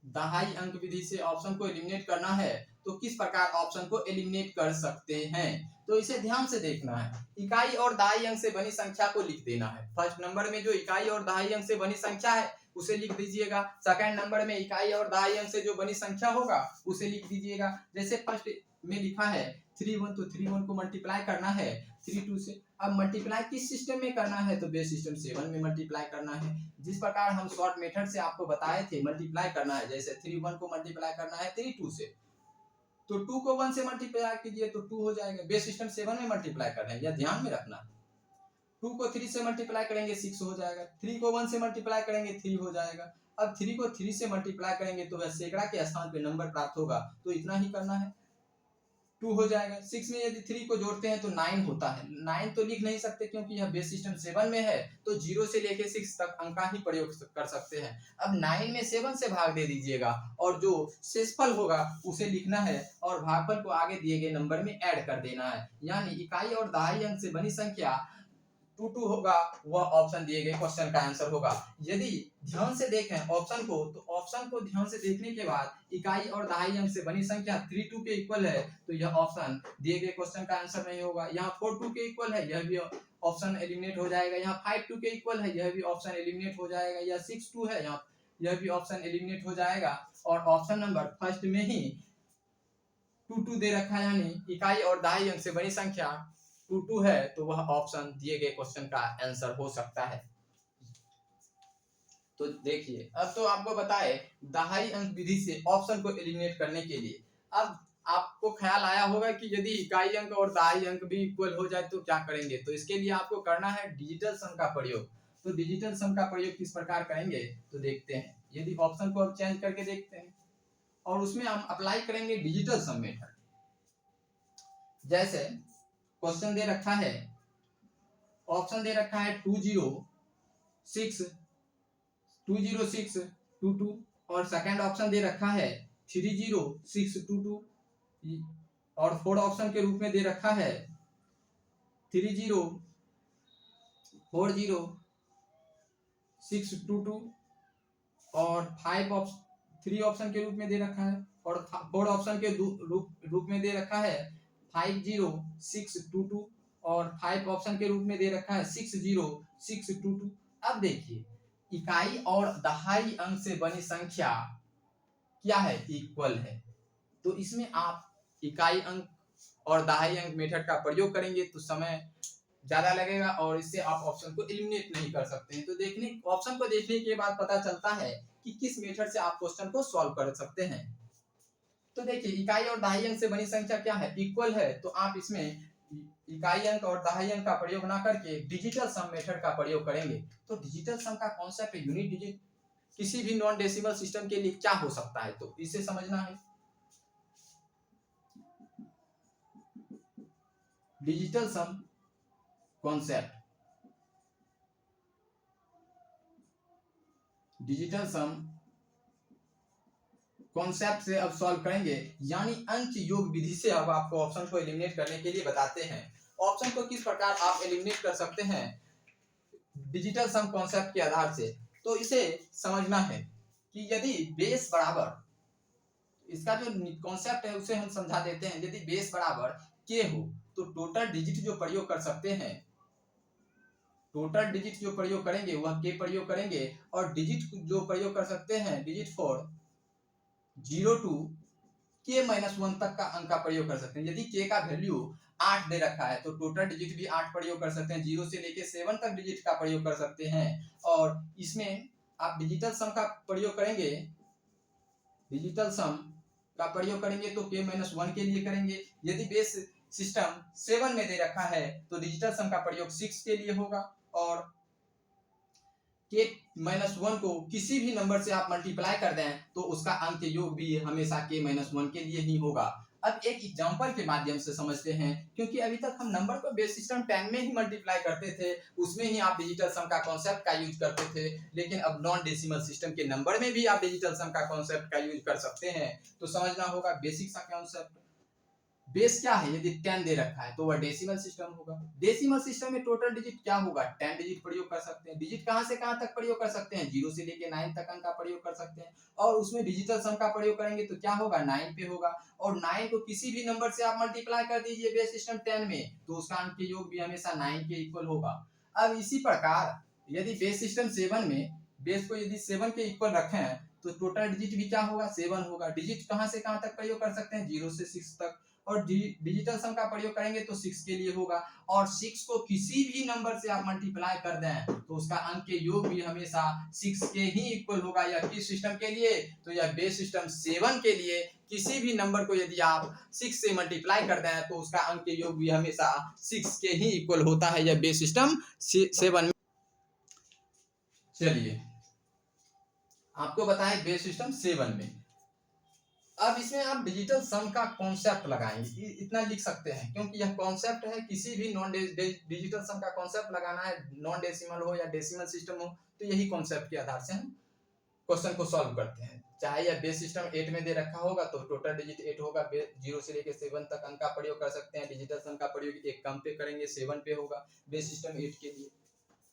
Speaker 1: दहाई अंक विधि से ऑप्शन को एलिमिनेट करना है तो किस प्रकार ऑप्शन को एलिमिनेट कर सकते हैं, तो इसे ध्यान से देखना है। इकाई और दहाई अंक से बनी संख्या को लिख देना है। फर्स्ट नंबर में जो इकाई और दहाई अंक से बनी संख्या है उसे लिख दीजिएगा। सेकंड नंबर में इकाई और दहाई अंक से जो बनी संख्या होगा उसे लिख दीजिएगा। जैसे फर्स्ट में लिखा है 3 1, तो 3 1 को मल्टीप्लाई करना है 3 2 से। अब मल्टीप्लाई किस सिस्टम में करना है, तो बेस सिस्टम 7 में मल्टीप्लाई करना है। जिस प्रकार हम शॉर्ट मेथड से आपको बताए थे मल्टीप्लाई करना है, जैसे 3 1 को मल्टीप्लाई करना है 3 2 से, तो 2 को 1 से मल्टीप्लाई कीजिए तो 2 हो जाएगा। बेस सिस्टम 7 में मल्टीप्लाई करना है, यह ध्यान में रखना। 2 को 3 से मल्टीप्लाई करेंगे 6 हो जाएगा, 3 को 1 से मल्टीप्लाई करेंगे 3 हो जाएगा। अब 3 को 3 से मल्टीप्लाई करेंगे तो वह सैकड़ा के स्थान पे नंबर प्राप्त होगा, तो इतना ही करना है, 2 हो जाएगा। 6 में यदि 3 को जोड़ते हैं तो 9 होता है। 9 तो लिख नहीं सकते क्योंकि यह बेस सिस्टम 7 में है, तो 0 से लेके 6 तक अंक का ही प्रयोग कर सकते हैं। अब 9 में 7 से भाग दे दीजिएगा और जो शेषफल होगा उसे लिखना है और भागफल को आगे दिए गए नंबर में ऐड कर देना है। यानी इकाई और दहाई अंक से बनी संख्या 2 2 होगा, वह ऑप्शन दिए गए क्वेश्चन का आंसर होगा। यदि ध्यान से देखें ऑप्शन को, तो ऑप्शन को ध्यान से देखने के बाद इकाई और दहाई अंक से बनी संख्या 3 2 के इक्वल है, तो यह ऑप्शन दिए गए क्वेश्चन का आंसर नहीं होगा। यहाँ 4 2 के इक्वल है, यह भी ऑप्शन एलिमिनेट हो जाएगा। यहाँ 5 2 के इक्वल है, यह भी ऑप्शन एलिमिनेट हो जाएगा। यह 6 2 है, यहाँ यह भी ऑप्शन एलिमिनेट हो जाएगा। और ऑप्शन नंबर फर्स्ट में ही 2 2 दे रखा है, यानी इकाई और दहाई अंक से बनी संख्या 2 2 है, तो वह ऑप्शन दिए गए क्वेश्चन का आंसर हो सकता है। तो देखिए अब तो आपको बताए दहाई अंक विधि से ऑप्शन को एलिमिनेट करने के लिए। अब आपको ख्याल आया होगा कि यदि इकाई अंक और दहाई अंक भी इक्वल हो जाए तो क्या करेंगे, तो इसके लिए आपको करना है डिजिटल सम का प्रयोग। तो डिजिटल सम का प्रयोग किस प्रकार करेंगे, तो देखते हैं। यदि ऑप्शन को अब चेंज करके देखते हैं और उसमें हम अप्लाई करेंगे डिजिटल सम मेथड। जैसे क्वेश्चन दे रखा है, ऑप्शन दे रखा है 206 22 और सेकंड ऑप्शन दे रखा है 30622 और फोर्थ ऑप्शन के रूप में दे रखा है 3040622 और 3 ऑप्शन के रूप में दे रखा है और फोर्थ ऑप्शन के रूप में दे रखा है 50622 और 5 ऑप्शन के रूप में दे रखा है 60622। अब देखिए इकाई और दहाई अंक से बनी संख्या क्या है, इक्वल है, तो इसमें आप इकाई अंक और दहाई अंक मेथड का प्रयोग करेंगे तो समय ज्यादा लगेगा और इससे आप ऑप्शन को एलिमिनेट नहीं कर सकते हैं। तो ऑप्शन को देखने के बाद पता चलता है कि किस मेथड से आप क्वेश्चन को सॉल्व कर सकते हैं। तो देखिए इकाई और दहाई अंक से बनी संख्या क्या है, इक्वल है, तो आप इसमें इकाई अंक और दहाई अंक का प्रयोग ना करके डिजिटल सम मेथड का प्रयोग करेंगे। तो डिजिटल सम का कॉन्सेप्ट यूनिट डिजिट किसी भी नॉन डेसिमल सिस्टम के लिए क्या हो सकता है, तो इसे समझना है। Digital sum concept, digital sum concept से अब सॉल्व करेंगे, यानी अंक योग विधि से अब आपको ऑप्शन को एलिमिनेट करने के लिए बताते हैं। ऑप्शन को किस प्रकार आप एलिमिनेट कर सकते हैं डिजिटल सम कॉन्सेप्ट के आधार से, तो इसे समझना है कि यदि बेस बराबर, इसका जो कॉन्सेप्ट है उसे हम समझा देते हैं। यदि बेस बराबर के हो तो टोटल डिजिट जो प्रयोग कर सकते हैं, टोटल डिजिट जो प्रयोग करेंगे वह के प्रयोग करेंगे और डिजिट जो प्रयोग कर सकते हैं डिजिट फॉर 0 to k-1 तक का अंक का प्रयोग कर सकते हैं। यदि k का वैल्यू 8 दे रखा है तो टोटल डिजिट भी 8 प्रयोग कर सकते हैं। 0 से लेके 7 तक डिजिट का प्रयोग कर सकते हैं और इसमें आप डिजिटल सम का प्रयोग करेंगे, डिजिटल सम का प्रयोग करेंगे तो k-1 के लिए करेंगे। यदि बेस सिस्टम 7 में दे रखा है तो डिजिटल सम का प्रयोग 6 के लिए होगा और k-1 को किसी भी नंबर से आप मल्टीप्लाई कर दें तो उसका अंक योग भी हमेशा k-1 के लिए ही होगा। अब एक एग्जांपल के माध्यम से समझते हैं, क्योंकि अभी तक हम नंबर को बेस सिस्टम 10 में ही मल्टीप्लाई करते थे, उसमें ही आप डिजिटल सम का कॉन्सेप्ट का यूज करते थे, लेकिन अब नॉन डेसिमल सिस्टम के नंबर में भी आप डिजिटल सम का कॉन्सेप्ट का यूज कर सकते हैं। तो समझना होगा बेसिक सा कॉन्सेप्ट। बेस क्या है, यदि 10 दे रखा है तो वह डेसिमल सिस्टम होगा। डेसिमल सिस्टम में टोटल डिजिट क्या होगा, 10 डिजिट प्रयोग कर सकते हैं। डिजिट कहां से कहां तक प्रयोग कर सकते हैं, 0 से लेके 9 तक अंक का प्रयोग कर सकते हैं और उसमें डिजिटल सम का प्रयोग करेंगे तो क्या होगा, 9 पे होगा और 9 को किसी भी नंबर से आप मल्टीप्लाई कर दीजिए बेस सिस्टम 10 में तो उसका अंक योग भी हमेशा 9 के इक्वल होगा। अब इसी प्रकार यदि बेस सिस्टम 7 में बेस को यदि 7 के इक्वल रखें तो टोटल डिजिट भी क्या होगा, 7 होगा। डिजिट कहां से कहां तक प्रयोग कर सकते हैं, 0 से 6 तक और डिजिटल सम का प्रयोग करेंगे तो 6 के लिए होगा, और 6 को किसी भी नंबर से आप मल्टीप्लाई कर दें तो उसका अंक के योग भी हमेशा 6 के ही इक्वल होगा। या किस सिस्टम के लिए, तो यह बेस सिस्टम 7 के लिए किसी भी नंबर को यदि आप 6 से मल्टीप्लाई कर दें तो उसका अंक के योग भी हमेशा 6 के ही इक्वल होता है, यह बेस सिस्टम 7। चलिए आपको बताएं बेस सिस्टम 7 में। अब इसमें आप डिजिटल सम का कॉन्सेप्ट लगाएंगे, इतना लिख सकते हैं क्योंकि यह कॉन्सेप्ट है। किसी भी नॉन डिजिटल सम का कॉन्सेप्ट लगाना है, नॉन डेसिमल हो या डेसिमल सिस्टम हो, तो यही कॉन्सेप्ट के आधार से हम क्वेश्चन को सॉल्व करते हैं। चाहे यह बेस सिस्टम 8 में दे रखा होगा तो टोटल डिजिट 8 होगा, 0 से लेकर 7 तक अंक का प्रयोग कर सकते हैं। डिजिटल सम का प्रयोग एक कम पे करेंगे, 7 पे होगा बेस सिस्टम 8 के लिए।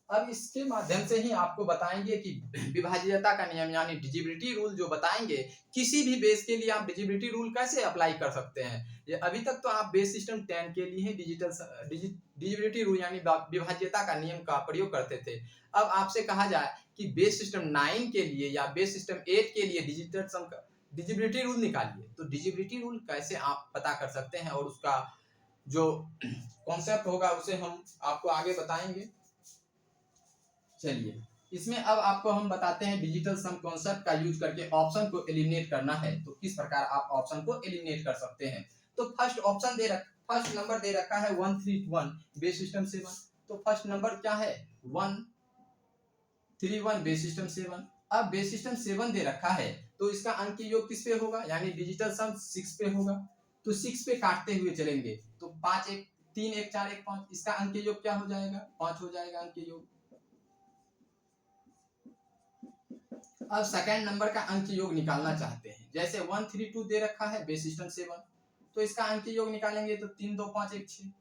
Speaker 1: अब इसके माध्यम से ही आपको बताएंगे कि विभाज्यता का नियम यानी डिजिबिलिटी रूल जो बताएंगे, किसी भी बेस के लिए आप डिजिबिलिटी रूल कैसे अप्लाई कर सकते हैं। ये अभी तक तो आप बेस सिस्टम 10 के लिए डिजिबिलिटी रूल यानी विभाज्यता का नियम का प्रयोग करते थे। अब आपसे कहा जाए कि बेस सिस्टम 9 के लिए या बेस सिस्टम 8 के लिए डिजिटल सम का डिजिबिलिटी रूल निकालिए, तो डिजिबिलिटी रूल कैसे आप पता कर सकते हैं और उसका जो कॉन्सेप्ट होगा उसे हम आपको आगे बताएंगे। चलिए इसमें अब आपको हम बताते हैं डिजिटल सम कॉन्सेप्ट का यूज करके ऑप्शन को एलिमिनेट करना है तो किस प्रकार आप ऑप्शन को एलिमिनेट कर सकते हैं। तो फर्स्ट नंबर दे रखा है 131 बेस सिस्टम 7। तो फर्स्ट नंबर क्या है 131 बेस सिस्टम 7। अब बेस सिस्टम 7 दे रखा है तो इसका अंक योग किस पे होगा, यानी डिजिटल सम 6 पे होगा। तो 6 पे काटते हुए चलेंगे तो 5 1 3 1 4 1 5, इसका अंक योग क्या हो जाएगा 5 हो जाएगा अंक योग। अब सेकंड नंबर का अंक योग निकालना चाहते हैं, जैसे 132 दे रखा है बेस सिस्टम 7, तो इसका अंक योग निकालेंगे तो 3 2 5 1 6,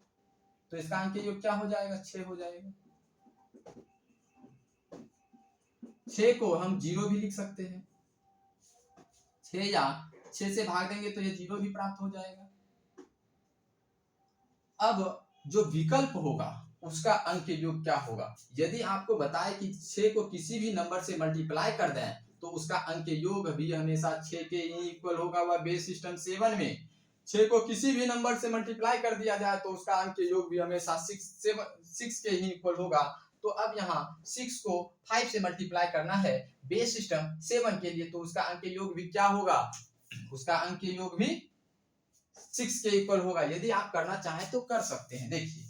Speaker 1: तो इसका अंक योग क्या हो जाएगा 6 हो जाएगा। 6 को हम 0 भी लिख सकते हैं, 6 या 6 से भाग देंगे तो ये 0 भी प्राप्त हो जाएगा। अब जो विकल्प होगा उसका अंक योग क्या होगा, यदि आपको बताए कि 6 को किसी भी नंबर से मल्टीप्लाई कर दें तो उसका अंक योग भी हमेशा 6 के ही इक्वल होगा। वह बेस सिस्टम 7 में 6 को किसी भी नंबर से मल्टीप्लाई कर दिया जाए तो उसका अंक योग भी हमेशा 6 के ही इक्वल होगा। तो अब यहाँ 6 को 5 से मल्टीप्लाई करना है बेस सिस्टम 7 के लिए, तो उसका अंक योग भी क्या होगा, उसका अंक योग भी 6 के इक्वल होगा। यदि आप करना चाहें तो कर सकते हैं। देखिए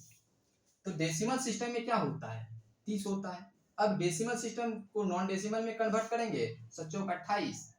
Speaker 1: तो डेसिमल सिस्टम में क्या होता है 30 होता है। अब डेसिमल सिस्टम को नॉन डेसिमल में कन्वर्ट करेंगे, 7 चौक 28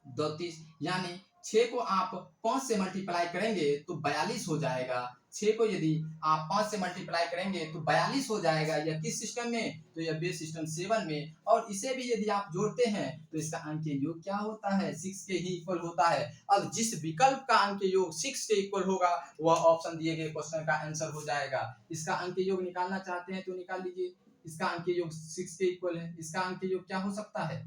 Speaker 1: 2 30, यानी 6 को आप 5 से मल्टीप्लाई करेंगे तो 42 हो जाएगा। 6 को यदि आप 5 से मल्टीप्लाई करेंगे तो 42 हो जाएगा। यह किस सिस्टम में, तो यह बेस सिस्टम 7 में। और इसे भी यदि आप जोड़ते हैं तो इसका अंक योग क्या होता है 6 के ही इक्वल होता है। अब जिस विकल्प का अंक योग 6 के इक्वल होगा वह ऑप्शन दिए गए क्वेश्चन का आंसर हो जाएगा। इसका अंक योग निकालना चाहते हैं तो निकाल लीजिए, इसका अंक योग 6 के इक्वल है। इसका अंक योग क्या हो सकता है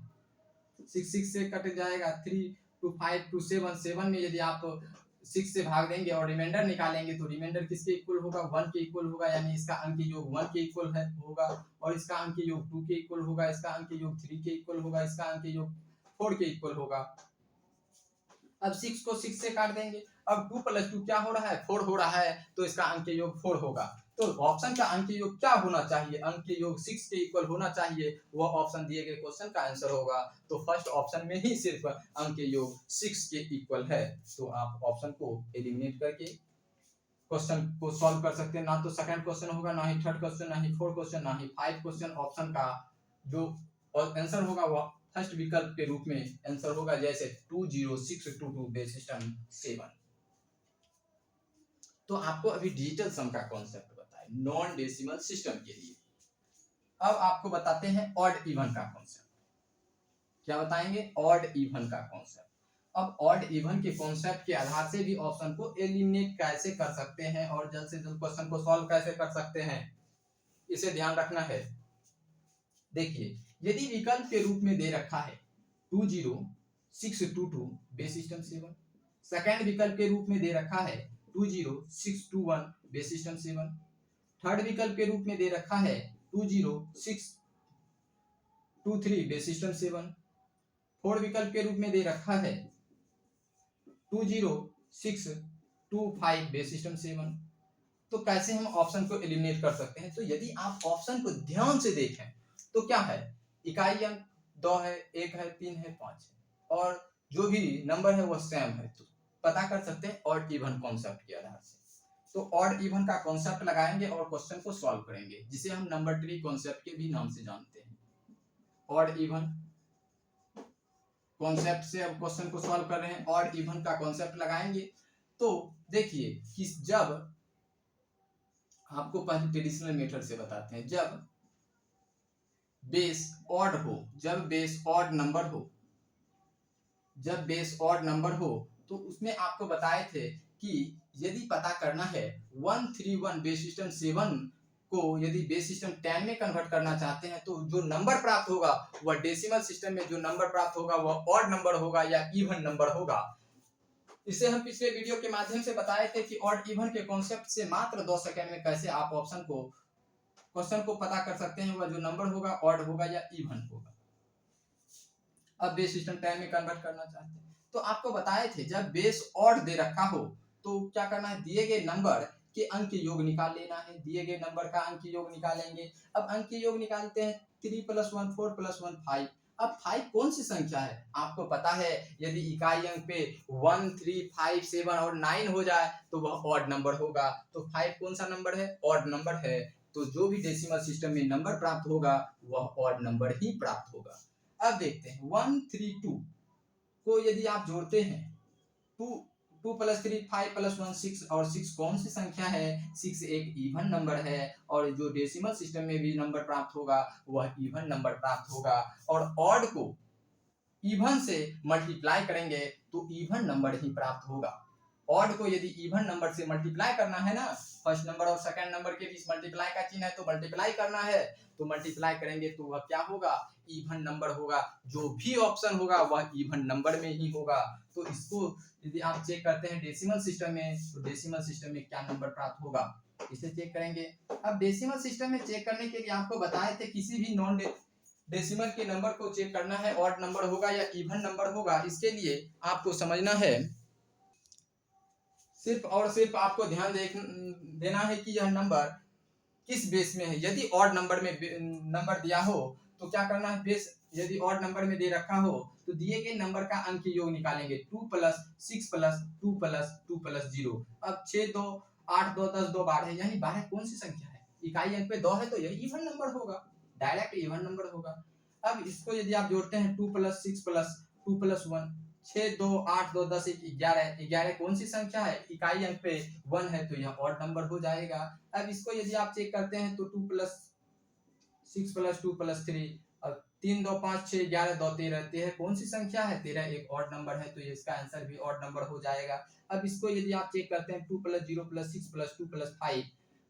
Speaker 1: 6 से कट जाएगा, 3 2 5 2 7, 7 में यदि आप 6 से भाग देंगे और रिमाइंडर निकालेंगे तो रिमाइंडर किसके इक्वल होगा 1 के इक्वल होगा, यानी इसका अंक योग 1 के इक्वल है होगा। और इसका अंक योग 2 के इक्वल होगा, इसका अंक योग 3 के इक्वल होगा, इसका अंक योग 4 के इक्वल होगा। अब 6 को 6 से काट देंगे, अब 2 + 2 क्या हो रहा है 4 हो रहा है, तो इसका अंक योग 4 होगा। तो ऑप्शन का अंक योग क्या होना चाहिए, अंक योग 6 के इक्वल होना चाहिए, वह ऑप्शन दिए गए क्वेश्चन का आंसर होगा। तो फर्स्ट ऑप्शन में ही सिर्फ अंक योग 6 के इक्वल है। तो आप ऑप्शन को एलिमिनेट करके क्वेश्चन को सॉल्व कर सकते हैं। ना तो सेकंड क्वेश्चन होगा, ना ही थर्ड क्वेश्चन, ना ही फोर्थ क्वेश्चन, ना ही 5 क्वेश्चन। ऑप्शन का जो आंसर होगा वह फर्स्ट विकल्प के रूप में आंसर होगा, जैसे 20622 बेस सिस्टम 7। तो आपको अभी डिजिटल सम का कॉन्सेप्ट बताया नॉन डेसिमल सिस्टम के लिए। अब आपको बताते हैं ऑड इवन का कॉन्सेप्ट। क्या बताएंगे, ऑड इवन का कॉन्सेप्ट। अब ऑड इवन के कॉन्सेप्ट के आधार से भी ऑप्शन को एलिमिनेट कैसे कर सकते हैं और जल्द से जल्द क्वेश्चन को सॉल्व कैसे कर सकते हैं, इसे ध्यान रखना है। देखिए यदि विकल्प के रूप में दे रखा है 20622 बेस सिस्टम 7, सेकंड विकल्प के रूप में दे रखा है 20621 बेस सिस्टम 7, थर्ड विकल्प के रूप में दे रखा है 20623 बेस सिस्टम 7, फोर्थ विकल्प के रूप में दे रखा है 20622 2 5 बेस सिस्टम 7। तो कैसे हम ऑप्शन को एलिमिनेट कर सकते हैं? तो यदि आप ऑप्शन को ध्यान से देखें तो क्या है, इकाई अंक 2 है, 1 है, 3 है, 5 है और जो भी नंबर है वो सेम है। तो पता कर सकते हैं ऑड इवन कॉन्सेप्ट के आधार से। तो ऑड इवन का कॉन्सेप्ट लगाएंगे और क्वेश्चन को सॉल्व करेंगे, जिसे हम नंबर ट्री कॉन्सेप्ट के भी नाम से जानते हैं। ऑड इवन कॉन्सेप्ट से अब क्वेश्चन को सॉल्व कर रहे हैं। ऑड इवन का कॉन्सेप्ट लगाएंगे तो देखिए कि जब आपको पहले ट्रेडिशनल मेथड से बताते हैं, जब बेस ऑड हो, जब बेस ऑड नंबर हो, जब बेस ऑड नंबर हो तो उसमें आपको बताए थे कि यदि पता करना है 131 बेस सिस्टम 7 को यदि बेस सिस्टम 10 में कन्वर्ट करना चाहते हैं तो जो नंबर प्राप्त होगा वह डेसिमल सिस्टम में जो नंबर प्राप्त होगा वह ऑड नंबर होगा या इवन नंबर होगा। इसे हम पिछले वीडियो के माध्यम से बताए थे कि ऑड इवन के कॉन्सेप्ट से मात्र 2 सेकंड में कैसे आप ऑप्शन को क्वेश्चन को पता कर सकते हैं, वह जो नंबर होगा ऑड होगा या इवन होगा। अब बेस सिस्टम 10 में कन्वर्ट करना चाहते हैं तो आपको बताए थे जब बेस ऑड दे रखा हो तो क्या करना है, दिए गए नंबर के अंक के योग निकाल लेना है। दिए गए नंबर का अंक योग निकालेंगे। अब अंक के योग निकालते हैं 3 + 1 4 + 1 5। अब 5 कौन सी संख्या है? आपको पता है यदि इकाई अंक पे 1 3 5 7 और 9 हो जाए तो वह ऑड नंबर होगा। तो 5 कौन सा नंबर है? ऑड नंबर है। तो जो भी डेसिमल सिस्टम में नंबर प्राप्त होगा वह ऑड नंबर ही प्राप्त होगा। अब देखते हैं 132 को यदि आप जोड़ते हैं 2 2 + 3 5 + 1 6 और 6 कौन सी संख्या है? 6 एक इवन नंबर है और जो डेसिमल सिस्टम में भी नंबर प्राप्त होगा वह इवन नंबर प्राप्त होगा। और ऑड को इवन से मल्टीप्लाई करेंगे तो इवन नंबर ही प्राप्त होगा। ऑड को यदि इवन नंबर से मल्टीप्लाई करना है ना, फर्स्ट नंबर और सेकंड नंबर के बीच मल्टीप्लाई का चिन्ह है तो मल्टीप्लाई करना है, तो मल्टीप्लाई करेंगे तो वह क्या होगा? इवन नंबर होगा। जो भी ऑप्शन होगा वह इवन नंबर में ही होगा। तो इसको यदि आप चेक करते हैं डेसिमल सिस्टम में तो डेसिमल सिस्टम में क्या नंबर प्राप्त होगा, इसे चेक करेंगे। अब डेसिमल सिस्टम में चेक करने के लिए आपको बताए थे किसी भी नॉन डेसिमल के नंबर को चेक करना है, ऑड नंबर होगा या इवन नंबर होगा। इसके लिए आपको समझना है, सिर्फ और सिर्फ आपको ध्यान देना है कि यह नंबर किस बेस में है। यदि ऑड नंबर में नंबर दिया हो तो क्या करना है, बेस यदि ऑड नंबर में दे रखा हो तो दिए गए नंबर का अंक योग निकालेंगे 2 + 6 + 2 + 2 + 0। अब 6 2 8 2 10 2 12 यानी 12 कौन सी संख्या है? इकाई अंक पे 2 है तो यह इवन नंबर होगा, डायरेक्ट इवन नंबर होगा। अब इसको यदि आप जोड़ते हैं 2 + 6 + 2 + 1 6 2 8 2 10 1 11 11 कौन सी संख्या है? इकाई अंक पे 1 है तो यह ऑड नंबर हो जाएगा। अब इसको यदि आप चेक करते हैं तो 2 + 6 + 2 + 3 और 3 2 5 6 11 2 13 13 कौन सी संख्या है? 13 एक ऑड नंबर है तो ये इसका आंसर भी ऑड नंबर हो जाएगा। अब इसको यदि आप चेक करते हैं 2 + 0 + 6 + 2 + 5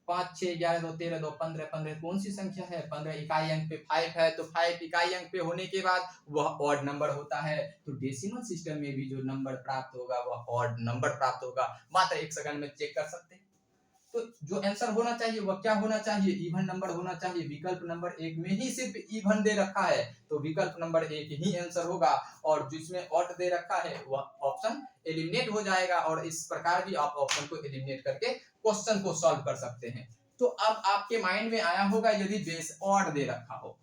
Speaker 1: 5 6 11 2 13 2 15 15 कौन सी संख्या है? 15 इकाई अंक पे 5 है तो 5 इकाई अंक पे होने के बाद वह ऑड नंबर होता है। तो डेसिमल सिस्टम में भी जो नंबर प्राप्त होगा वह ऑड नंबर प्राप्त होगा। मात्र 1 सेकंड में चेक कर सकते हैं। तो जो आंसर होना चाहिए वह क्या होना चाहिए? इवन नंबर होना चाहिए। विकल्प नंबर 1 में ही सिर्फ इवन दे रखा है तो विकल्प नंबर 1 ही आंसर होगा और जिसमें ऑड दे रखा है वह ऑप्शन एलिमिनेट हो जाएगा। और इस प्रकार भी आप ऑप्शन को एलिमिनेट करके क्वेश्चन को सॉल्व कर सकते हैं। तो अब आपके माइंड में आया होगा यदि बेस ऑड दे रखा हो,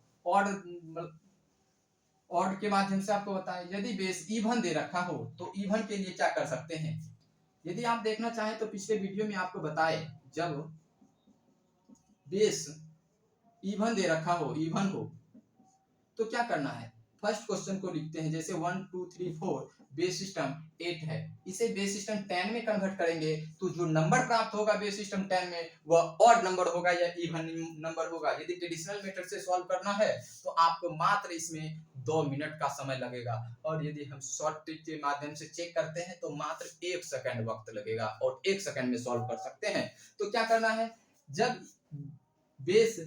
Speaker 1: ऑड के माध्यम से आपको बताएं यदि बेस इवन दे रखा हो तो इवन के लिए क्या कर सकते हैं। यदि आप देखना चाहें तो पिछले वीडियो में आपको बताए जब बेस इवन दे रखा हो, इवन हो तो क्या करना है। फर्स्ट क्वेश्चन को लिखते हैं जैसे 1 2 3 4 बेस सिस्टम 8 है, इसे बेस सिस्टम 10 में कन्वर्ट करेंगे तो जो नंबर प्राप्त होगा बेस सिस्टम 10 में वह ऑड नंबर होगा या इवन नंबर होगा। यदि ट्रेडिशनल मेथड से सॉल्व करना है तो आपको मात्र इसमें 2 मिनट का समय लगेगा और यदि हम शॉर्ट ट्रिक के माध्यम से चेक करते हैं तो मात्र 1 सेकंड वक्त लगेगा और 1 सेकंड में सॉल्व कर सकते हैं। तो क्या करना है, जब बेस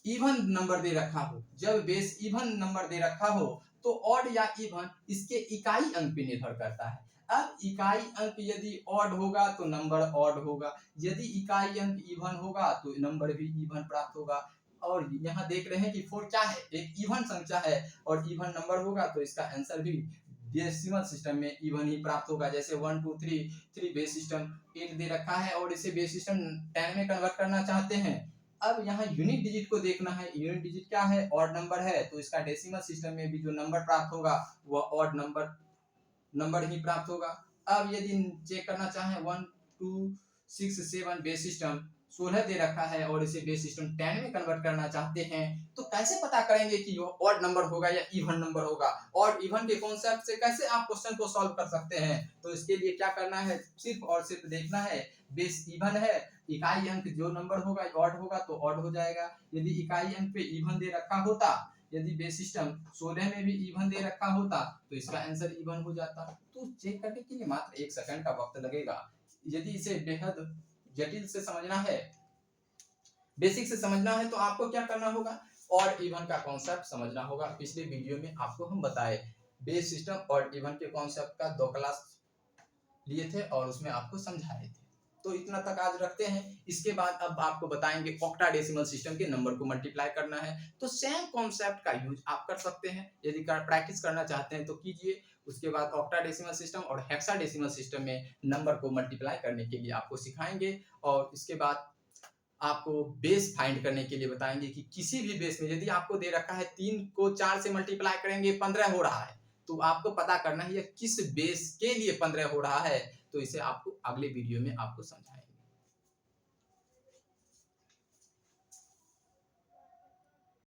Speaker 1: इवन नंबर दे रखा हो, जब बेस इवन नंबर दे रखा हो तो ऑड या इवन इसके इकाई अंक पे निर्भर करता है। अब इकाई अंक यदि ऑड होगा तो नंबर ऑड होगा, यदि इकाई अंक इवन होगा तो नंबर भी इवन प्राप्त होगा। और यहाँ देख रहे हैं कि 4 क्या है? एक इवन संख्या है और इवन नंबर होगा तो इसका आंसर भी डेसिमल सिस्टम में इवन ही प्राप्त होगा। जैसे 1 2 3 बेस सिस्टम 8 दे रखा है और इसे बेस सिस्टम 10 में कन्वर्ट करना चाहते हैं। अब यहाँ यूनिट डिजिट को देखना है। यूनिट डिजिट क्या है? ऑड नंबर है, तो इसका डेसिमल सिस्टम में भी जो नंबर प्राप्त होगा वह ऑड नंबर ही प्राप्त होगा। अब यदि चेक करना चाहें 1 2 6 7 बेस सिस्टम 16 दे रखा है और इसे बेस सिस्टम 10 में कन्वर्ट करना चाहते हैं, तो कैसे पता करेंगे कि यह ऑड नंबर होगा या इवन नंबर होगा? ऑड इवन के कॉन्सेप्ट से कैसे आप क्वेश्चन को सॉल्व कर सकते हैं? तो इसके लिए क्या करना है, सिर्फ और सिर्फ देखना है बेस इवन है, इकाई अंक जो नंबर होगा ऑड होगा तो ऑड हो जाएगा। यदि इकाई अंक पे इवन दे रखा होता, यदि बेस सिस्टम 16 में भी इवन दे रखा होता तो इसका आंसर इवन हो जाता। तो चेक करने के लिए मात्र 1 सेकंड का वक्त लगेगा। यदि इसे बेहद जटिल से समझना है, बेसिक से समझना है, तो आपको क्या करना होगा, ऑड इवन का कॉन्सेप्ट समझना होगा। पिछले वीडियो में आपको हम बताए बेस सिस्टम ऑड इवन के कॉन्सेप्ट का 2 क्लास लिए थे और उसमें आपको समझाए थे। तो इतना तक आज रखते हैं। इसके बाद अब आपको बताएंगे ऑक्टाडेसिमल सिस्टम के नंबर को मल्टीप्लाई करना है। तो सेम कॉन्सेप्ट का यूज आप कर सकते हैं। यदि प्रैक्टिस करना चाहते हैं तो कीजिए। उसके बाद ऑक्टाडेसिमल सिस्टम और हेक्साडेसिमल सिस्टम में नंबर को मल्टीप्लाई करने के लिए आपको सिखाएंगे और इसके बाद आपको बेस फाइंड करने के लिए बताएंगे कि किसी भी बेस में यदि आपको दे रखा है 3 को 4 से मल्टीप्लाई करेंगे 15 हो रहा है, तो आपको पता करना है ये किस बेस के लिए 15 हो रहा है। तो इसे आपको अगले वीडियो में आपको समझाएंगे।